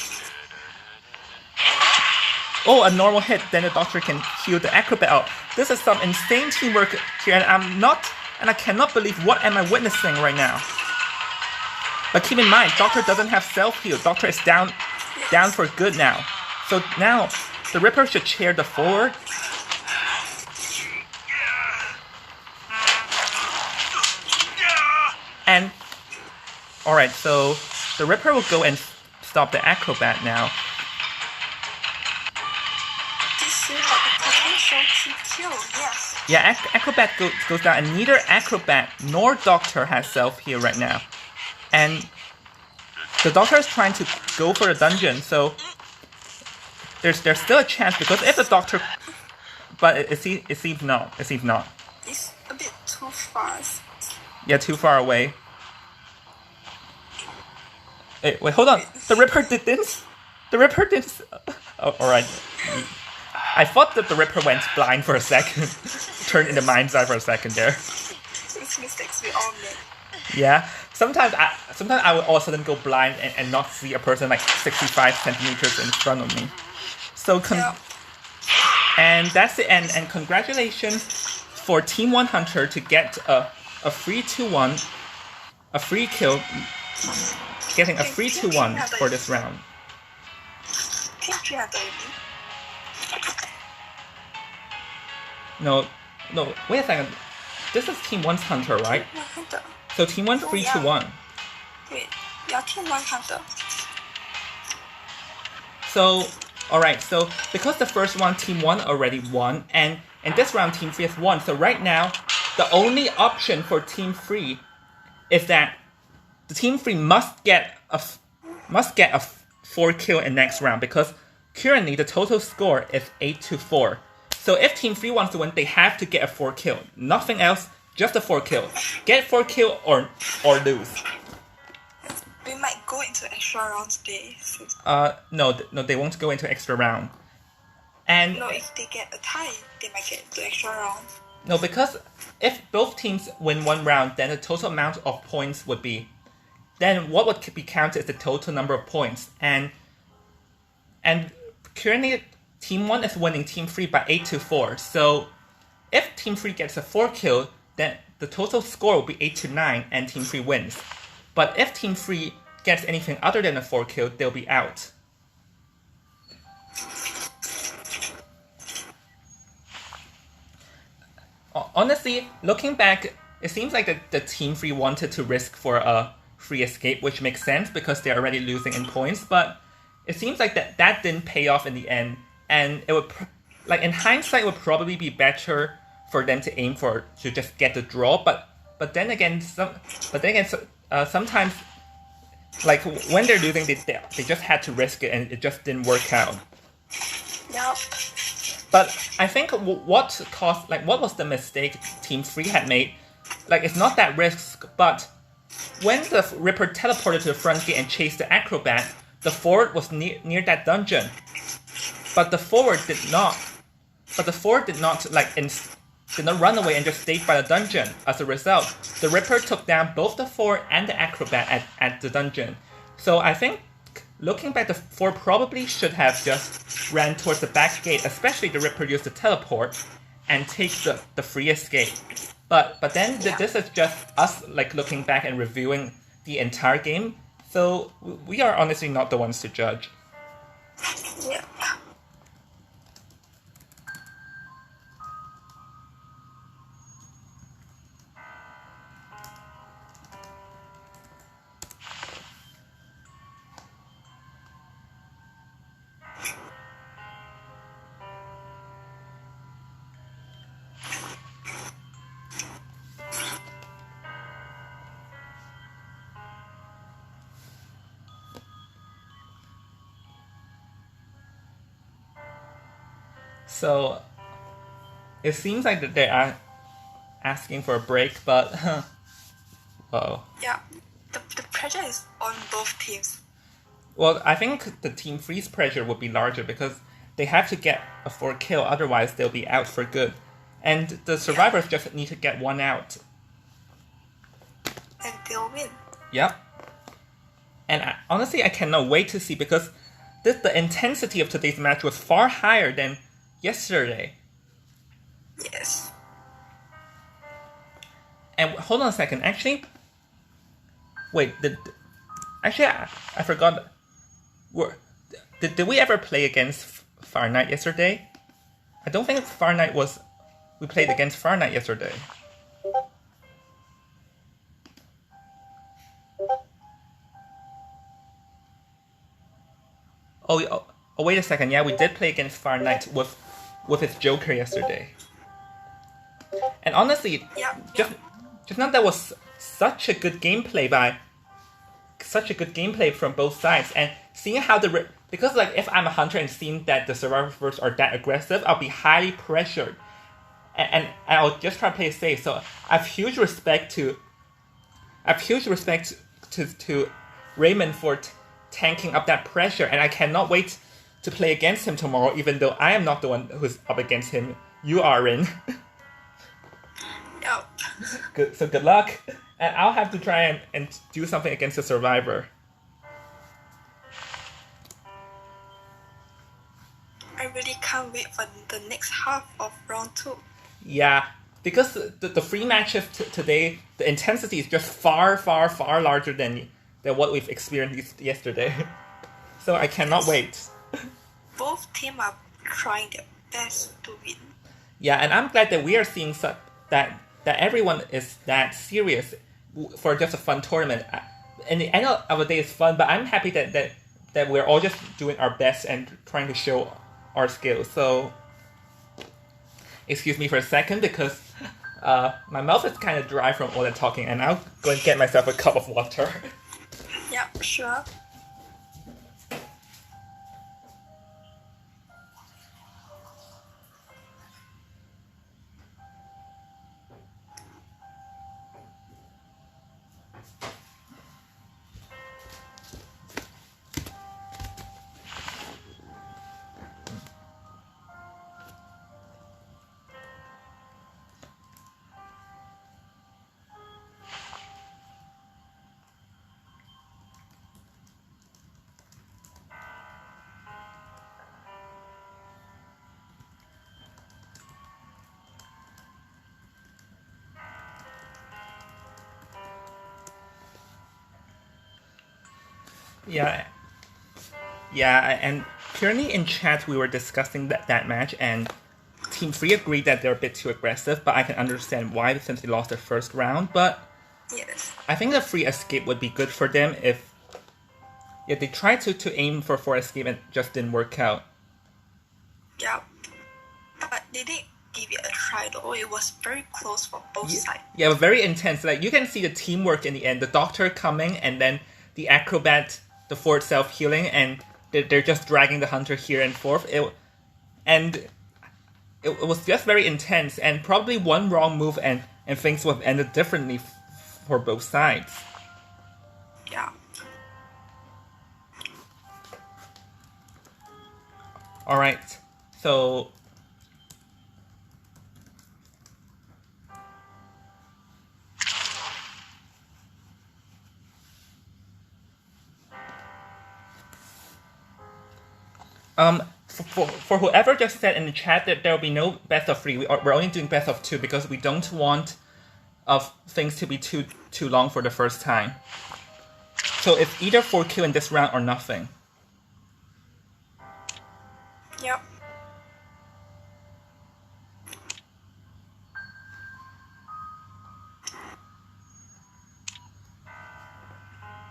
Oh, a normal hit, then the Doctor can heal the Acrobat out. This is some insane teamwork here, and I cannot believe what am I witnessing right now. But keep in mind, Doctor doesn't have self-heal. Doctor is down for good now. So now, the Ripper should chair the forward. And, alright, so the Ripper will go and stop the Acrobat now. Yes. Yeah, Acrobat goes down, and neither Acrobat nor Doctor has self-heal right now. And the Doctor is trying to go for the dungeon, so there's still a chance, because if the Doctor... But it seems not. It seems not. It's a bit too fast. Yeah, too far away. Wait, hold on. The Ripper did this? The Ripper did... Oh, alright. I thought that the Ripper went blind for a second. Turned into mind's eye for a second there. It's mistakes we all make. Yeah. Sometimes I will all of a sudden go blind and not see a person like 65 centimeters in front of me. So and that's it. And congratulations for Team 1 Hunter to get a free 2-1, a free kill, getting a free 2-1 for this round. No, wait a second. This is Team 1's Hunter, right? So Team 1's 3-1. Wait, yeah, Team 1 Hunter. So, alright, so because the first one, Team 1 already won, and in this round, Team 3 has won. So right now, the only option for Team 3 is that the Team 3 must get a 4 kill in next round, because currently the total score is 8-4. So if Team 3 wants to win, they have to get a 4 kill. Nothing else, just a 4 kill. Get 4 kill or lose. We might go into extra round today. No, they won't go into extra round. And no, if they get a tie, they might get into extra round. No, because if both teams win 1 round, then the total amount of points would be... Then what would be counted is the total number of points. And currently, Team 1 is winning Team 3 by 8-4. So if Team 3 gets a 4 kill, then the total score will be 8-9 and Team 3 wins. But if Team 3 gets anything other than a 4 kill, they'll be out. Honestly, looking back, it seems like the Team 3 wanted to risk for a free escape, which makes sense because they're already losing in points, but it seems like that didn't pay off in the end, and it would, in hindsight, it would probably be better for them to aim for to just get the draw, but then again, sometimes, like when they're losing, they just had to risk it, and it just didn't work out. Yep. But I think what was the mistake Team 3 had made? It's not that risk, but when the Ripper teleported to the front gate and chased the Acrobat, the forward was near that dungeon. But the forward did not. But the forward did not run away and just stayed by the dungeon. As a result, the Ripper took down both the forward and the Acrobat at the dungeon. So I think, looking back, the forward probably should have just ran towards the back gate, especially the Ripper used the teleport, and take the free escape. But then this is just us looking back and reviewing the entire game, so we are honestly not the ones to judge. Yeah. So it seems like that they are asking for a break, but whoa. Yeah, the pressure is on both teams. Well, I think the Team 3's pressure would be larger because they have to get a 4 kill, otherwise they'll be out for good. And the survivors just need to get one out. And they'll win. Yep. And honestly, I cannot wait to see, because the intensity of today's match was far higher than yesterday. Yes. And hold on a second, actually. Wait, I forgot. Did we ever play against Far Knight yesterday? I don't think we played against Far Knight yesterday. Oh, wait a second. Yeah, we did play against Far Knight with his Joker yesterday. And honestly, just now that was such a good gameplay from both sides. And seeing how because if I'm a hunter and seeing that the survivors are that aggressive, I'll be highly pressured. And I'll just try to play it safe. So I have huge respect to Raymond for tanking up that pressure, and I cannot wait to play against him tomorrow, even though I am not the one who's up against him. You are, Rin. Yep. So good luck, and I'll have to try and do something against the survivor. I really can't wait for the next half of round 2. Yeah, because the free matches today, the intensity is just far, far, far larger than what we've experienced yesterday. So I cannot wait. Both teams are trying their best to win. Yeah, and I'm glad that we are seeing that everyone is that serious for just a fun tournament. And the end of the day is fun, but I'm happy that we're all just doing our best and trying to show our skills. So, excuse me for a second, because my mouth is kind of dry from all that talking, and I'll go and get myself a cup of water. Yeah, sure. Yeah, yeah, and purely in chat we were discussing that match, and Team 3 agreed that they're a bit too aggressive, but I can understand why since they lost their first round. But Yes. I think the free escape would be good for them if they tried to aim for escape and just didn't work out. Yeah. But they did give it a try though. It was very close for both sides. Yeah, very intense. Like you can see the teamwork in the end. The doctor coming and then the acrobat, the fort self-healing, and they're just dragging the hunter here and forth. It was just very intense, and probably one wrong move and things would have ended differently for both sides. Yeah. Alright, so... For whoever just said in the chat that there will be no best of 3, we're only doing best of 2 because we don't want things to be too long for the first time. So it's either 4 kill in this round or nothing. Yep.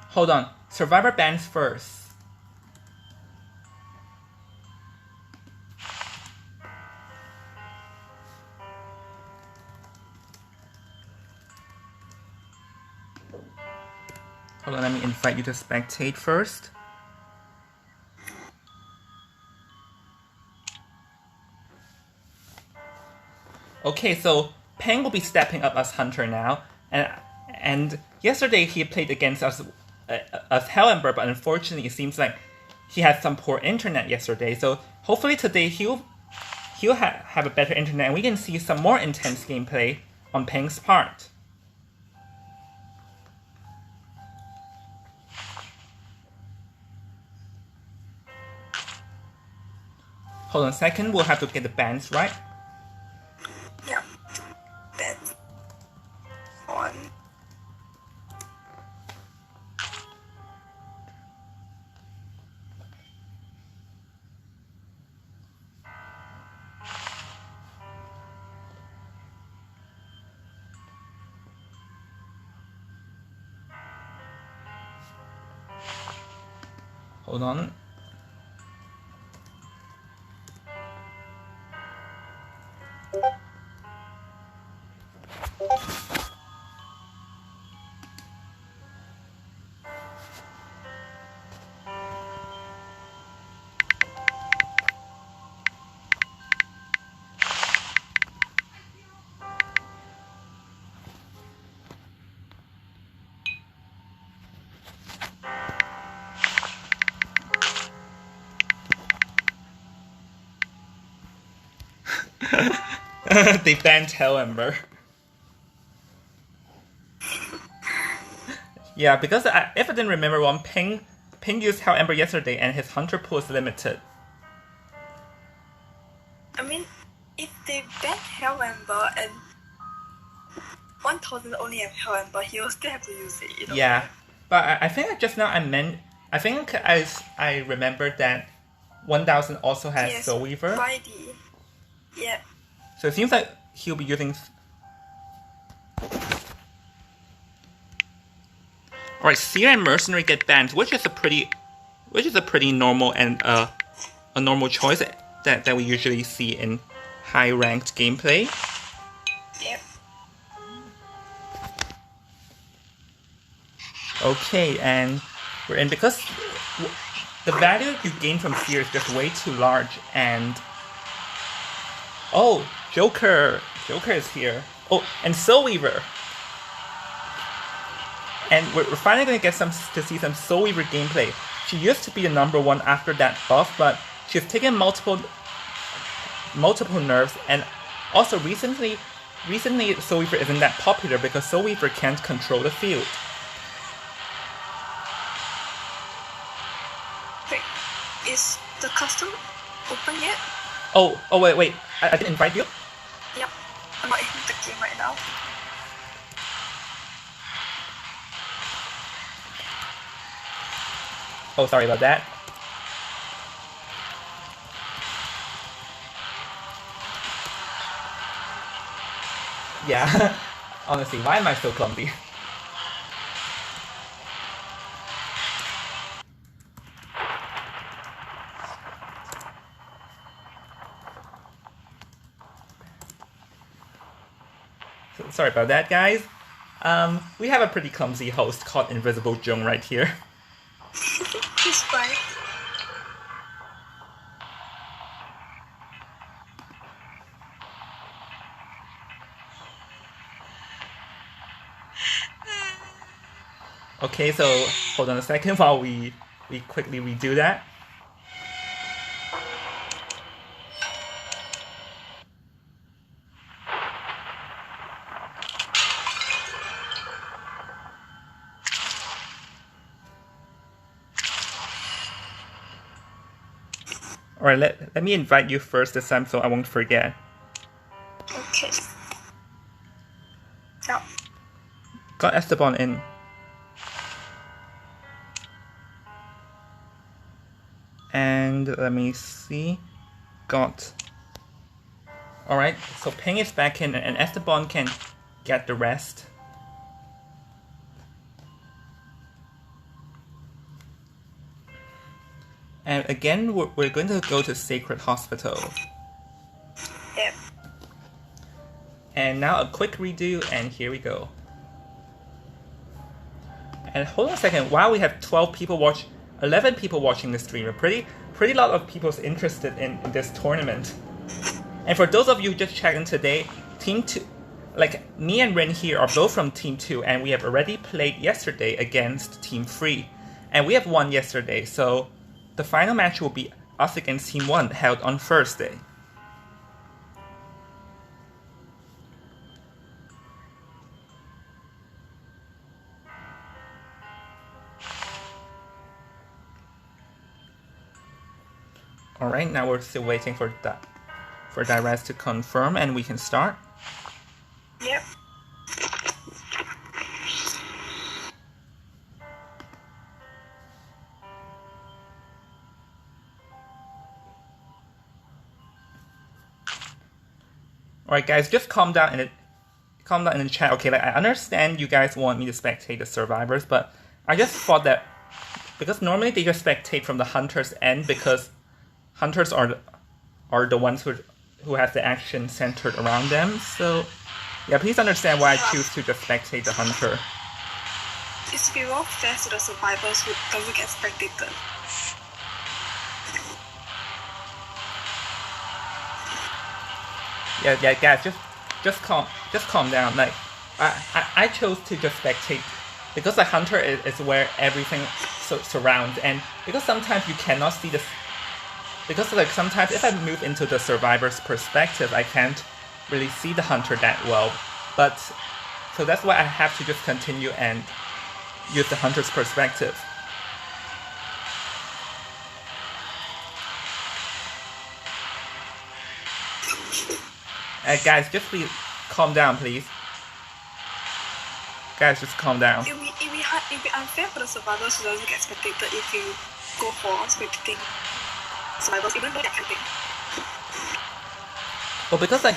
Hold on, Survivor bans first. Hold on, let me invite you to spectate first. Okay, so Peng will be stepping up as Hunter now, and yesterday he played against us as Hellenberg, but unfortunately it seems like he had some poor internet yesterday. So hopefully today he'll have a better internet, and we can see some more intense gameplay on Peng's part. Hold on a second, we'll have to get the bands right. Yeah. Then on. Hold on. They banned Hellenberg. Yeah, because if I didn't remember wrong, Ping used Hellenberg yesterday and his Hunter pool is limited. I mean, if they ban Hellenberg and 1000 only have Hellenberg, he will still have to use it, you know? Yeah, but I think just now I think I remembered that 1000 also has Yes, Soul Weaver. Yeah. So it seems like he'll be using... Alright, Seer and Mercenary get banned, which is a pretty normal and a normal choice that we usually see in high ranked gameplay. Yep. Okay, and we're in because the value you gain from Seer is just way too large, and oh, Joker is here. Oh, and Soul Weaver. And we're finally going to get to see some Soul Weaver gameplay. She used to be the #1 after that buff, but she's taken multiple nerfs, and also recently Soul Weaver isn't that popular because Soul Weaver can't control the field. Wait, is the custom open yet? Oh wait, I didn't invite you? Yep. I'm not in the game right now. Oh, sorry about that. Yeah, honestly, why am I so clumsy? So, sorry about that, guys. We have a pretty clumsy host called Invisible Jung right here. He's fine. Okay, so hold on a second while we quickly redo that. Alright, let me invite you first this time so I won't forget. Okay. Now, Got Esteban in. And let me see. Got. Alright, so Ping is back in and Esteban can get the rest. And again, we're going to go to Sacred Hospital. yep. And now a quick redo, and here we go. And hold on a second, wow, we have 11 people watching the stream. A pretty lot of people's interested in this tournament. And for those of you who just checked in today, Team 2, like me and Rin here are both from Team 2, and we have already played yesterday against Team 3. And we have won yesterday, so the final match will be us against Team 1, held on Thursday. Alright, now we're still waiting for Direct to confirm and we can start. Yep. Alright guys, just calm down in the chat. Okay, like I understand you guys want me to spectate the survivors, but I just thought that because normally they just spectate from the hunters end because hunters are the ones who have the action centered around them. So yeah, please understand why I choose to just spectate the hunter. It's to be more fair to the survivors who doesn't get spectated. Yeah, guys, just calm down. Like, I chose to just spectate because the hunter is where everything surrounds, and because sometimes you cannot see this. Because like sometimes if I move into the survivor's perspective, I can't really see the hunter that well. But so that's why I have to just continue and use the hunter's perspective. Guys, just please calm down, please. Guys, just calm down. It'd be unfair for the survivors who doesn't get spectated if you go for spectating survivors, even though they're camping. Well, because like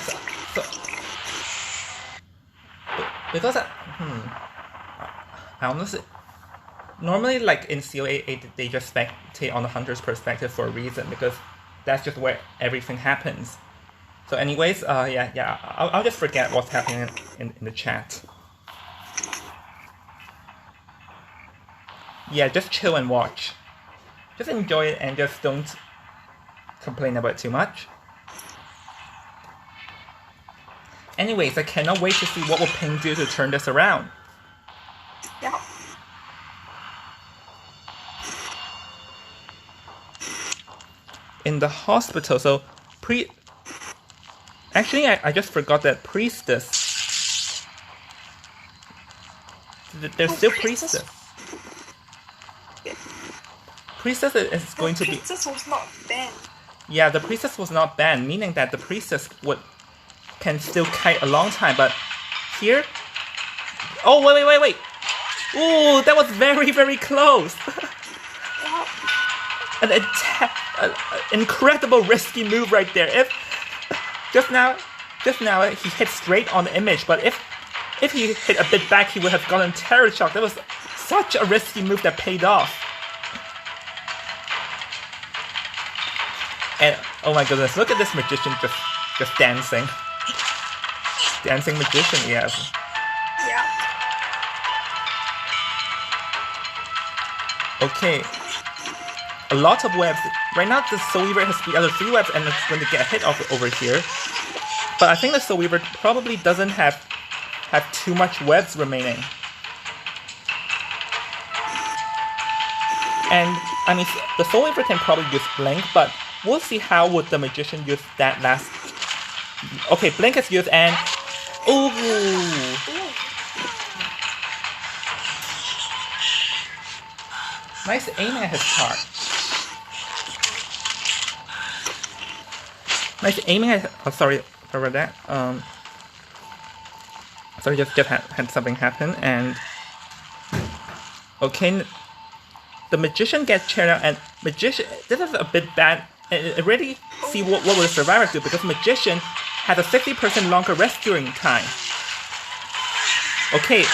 I honestly normally like in COA they just spectate on the hunter's perspective for a reason because that's just where everything happens. So anyways, I'll just forget what's happening in the chat. Yeah, just chill and watch. Just enjoy it and just don't complain about it too much. Anyways, I cannot wait to see what will Ping do to turn this around. Yeah. In the hospital, so Actually, I just forgot that Priestess. There's still Priestess. Priestess is going to be. Priestess was not banned. Yeah, the Priestess was not banned, meaning that the Priestess can still kite a long time. But here, oh wait! Ooh, that was very close. an incredible risky move right there. If just now he hit straight on the image, but if he hit a bit back, he would have gotten terror shock. That was such a risky move that paid off. And oh my goodness, look at this magician just dancing. Dancing magician, yes. Yeah. Okay. A lot of webs. Right now the Soul Weaver has the other 3 webs and it's going to get hit off over here. But I think the Soul Weaver probably doesn't have too much webs remaining. And I mean the Soul Weaver can probably use Blink, but we'll see how would the magician use that last. Okay, Blink is used and ooh. Nice aiming at his part. Nice aiming at. Oh, sorry about that. Sorry, just had something happen and. Okay, the magician gets chaired out and magician. This is a bit bad. And already see what will the survivors do because magician has a 60% longer rescuing time. Okay,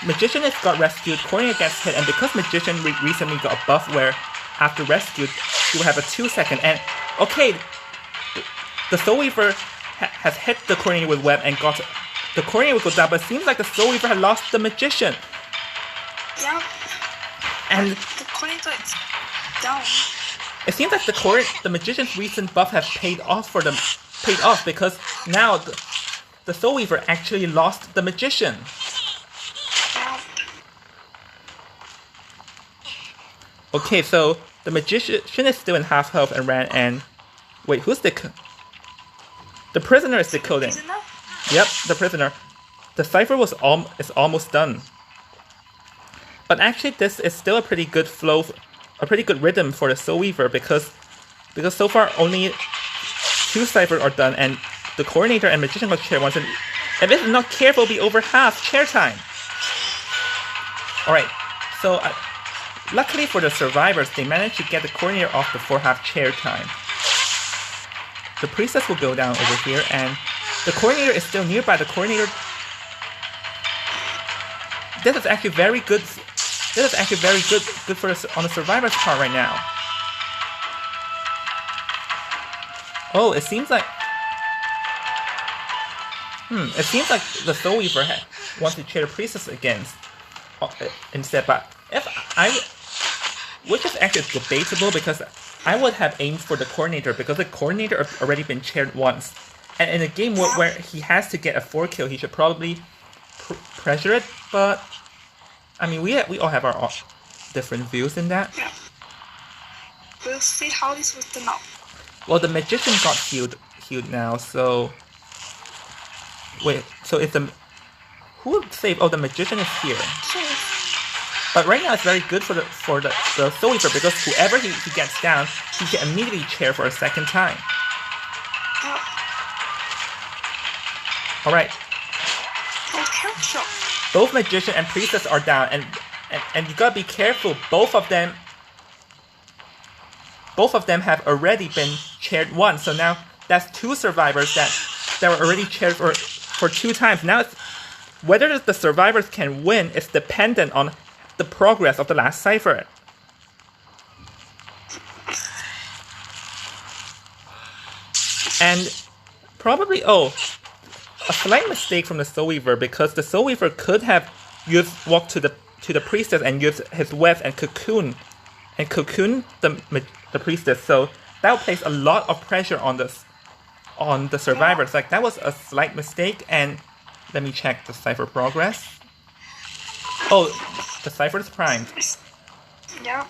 magician has got rescued, coordinator gets hit, and because magician recently got a buff where after rescued he will have a 2-second. And okay, the Soul Weaver has hit the coordinator with web and got the coordinator will go down, but it seems like the Soul Weaver had lost the magician. Yeah. And the coordinator is down. It seems like the magician's recent buff has paid off because now the Soul Weaver actually lost the magician. Okay, so the magician is still in half health and ran and wait, who's the prisoner is decoding. Prisoner? Yep, the prisoner. The cipher is almost done. But actually, this is still a pretty good flow. A pretty good rhythm for the Soul Weaver because so far only 2 ciphers are done and the coordinator and magician got chair once and if it's not careful be over half chair time. Alright, so luckily for the survivors they managed to get the coordinator off before half chair time. The priestess will go down over here and the coordinator is still nearby. The coordinator. This is actually very good. This is actually very good for on the survivor's part right now. Oh, it seems like. It seems like the Soul Weaver wants to chair the priestess against instead, but which is actually debatable because I would have aimed for the coordinator because the coordinator has already been chaired once, and in a game where he has to get a 4 kill, he should probably pressure it. But I mean, we all have our different views in that. Yeah. We'll see how this will turn out. Well, the magician got healed now, so wait, so it's the who would save? Oh, the magician is here. Sure. But right now it's very good for the Soul Weaver because whoever he gets down, he can immediately chair for a second time. Alright. Both magician and priestess are down and you gotta be careful. Both of them have already been chaired once, so now that's 2 survivors that were already chaired for 2 times. Now it's whether the survivors can win is dependent on the progress of the last cipher. And probably a slight mistake from the Soul Weaver because the Soul Weaver could have walked to the priestess and used his web and cocoon the priestess. So that will place a lot of pressure on the survivors. Like that was a slight mistake. And let me check the cipher progress. Oh, the cipher is primed. Yeah.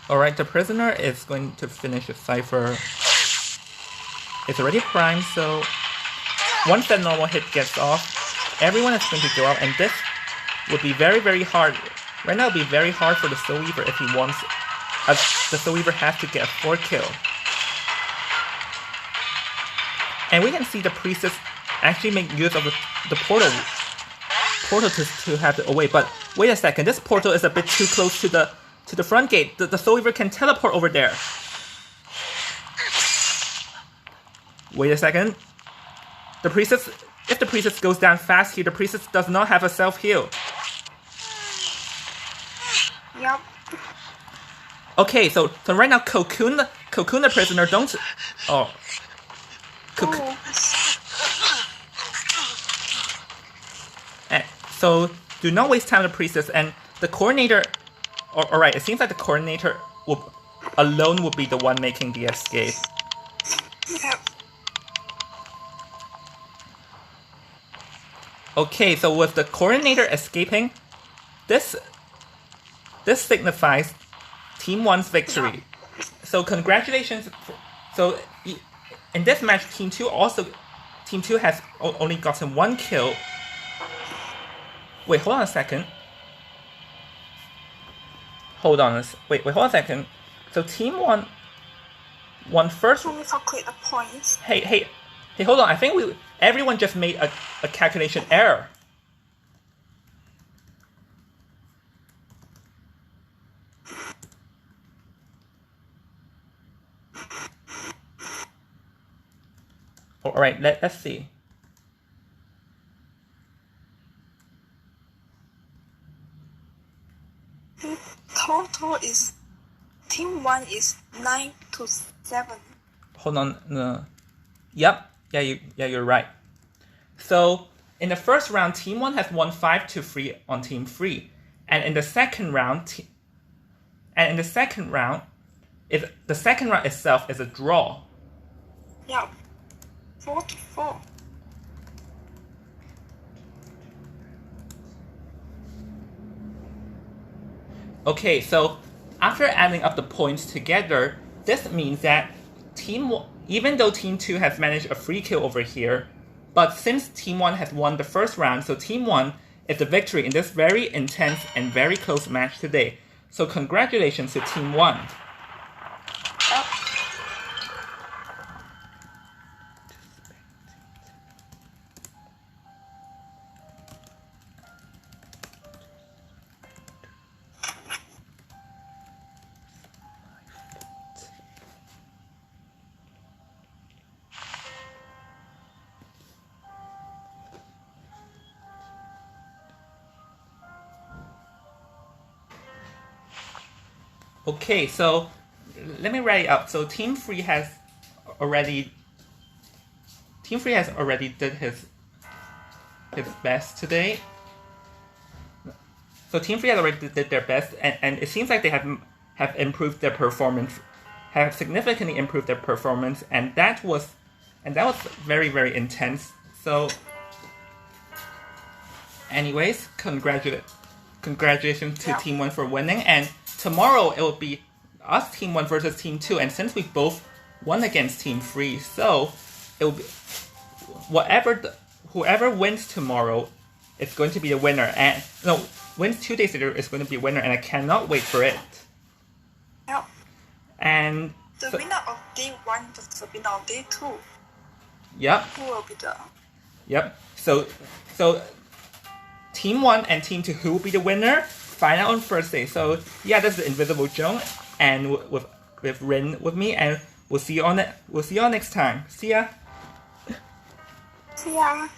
Alright, the prisoner is going to finish the cipher. It's already primed, so once that normal hit gets off, everyone is going to go out, and this would be very, very hard. Right now it would be very hard for the Soul Weaver if he wants, as the Soul Weaver has to get a 4 kill. And we can see the priestess actually make use of the portal to have it away, but Wait a second, this portal is a bit too close to the front gate. The Soul Weaver can teleport over there. Wait a second. The priestess, if the priestess goes down fast here, the priestess does not have a self-heal. Yep. Okay, so right now cocoon the prisoner, don't... Oh. So do not waste time on the priestess, and the coordinator... Alright, it seems like the coordinator alone will be the one making the escape. Yep. Okay, so with the coordinator escaping, this signifies Team 1's victory. So congratulations. So in this match, Team 2 has only gotten 1 kill. Wait, hold on a second. Hold on a second. So Team 1 won first. Let me calculate the points. Hey, hold on. I think everyone just made a calculation error. All right, let's see. Total is Team 1 is 9-7. Hold on. No. Yep. Yeah, you're right. So in the first round, Team 1 has won 5-3 on Team 3, and in the second round, the second round itself is a draw. Yeah, 4-4. Okay, so after adding up the points together, this means that even though Team 2 has managed a free kill over here, but since Team 1 has won the first round, so Team 1 is the victory in this very intense and very close match today. So congratulations to Team 1. Okay, so let me write it up. So Team 3 has already did his best today. So Team 3 has already did their best, and it seems like they have improved their performance, have significantly improved their performance, and that was very, very intense. So anyways, congratulations to Team 1 for winning, and tomorrow it will be us Team 1 versus Team 2, and since we both won against Team 3, so it will be whoever wins tomorrow is going to be the winner, and wins 2 days later is going to be a winner, and I cannot wait for it. Yep. And the winner of day 1 versus the winner of day 2. Yep. Who will be the? Yep. So Team 1 and Team 2, who will be the winner? Find out on first day. So yeah, that's the Invisible Joan, and with Rin with me, and we'll see you all next time. See ya. See ya.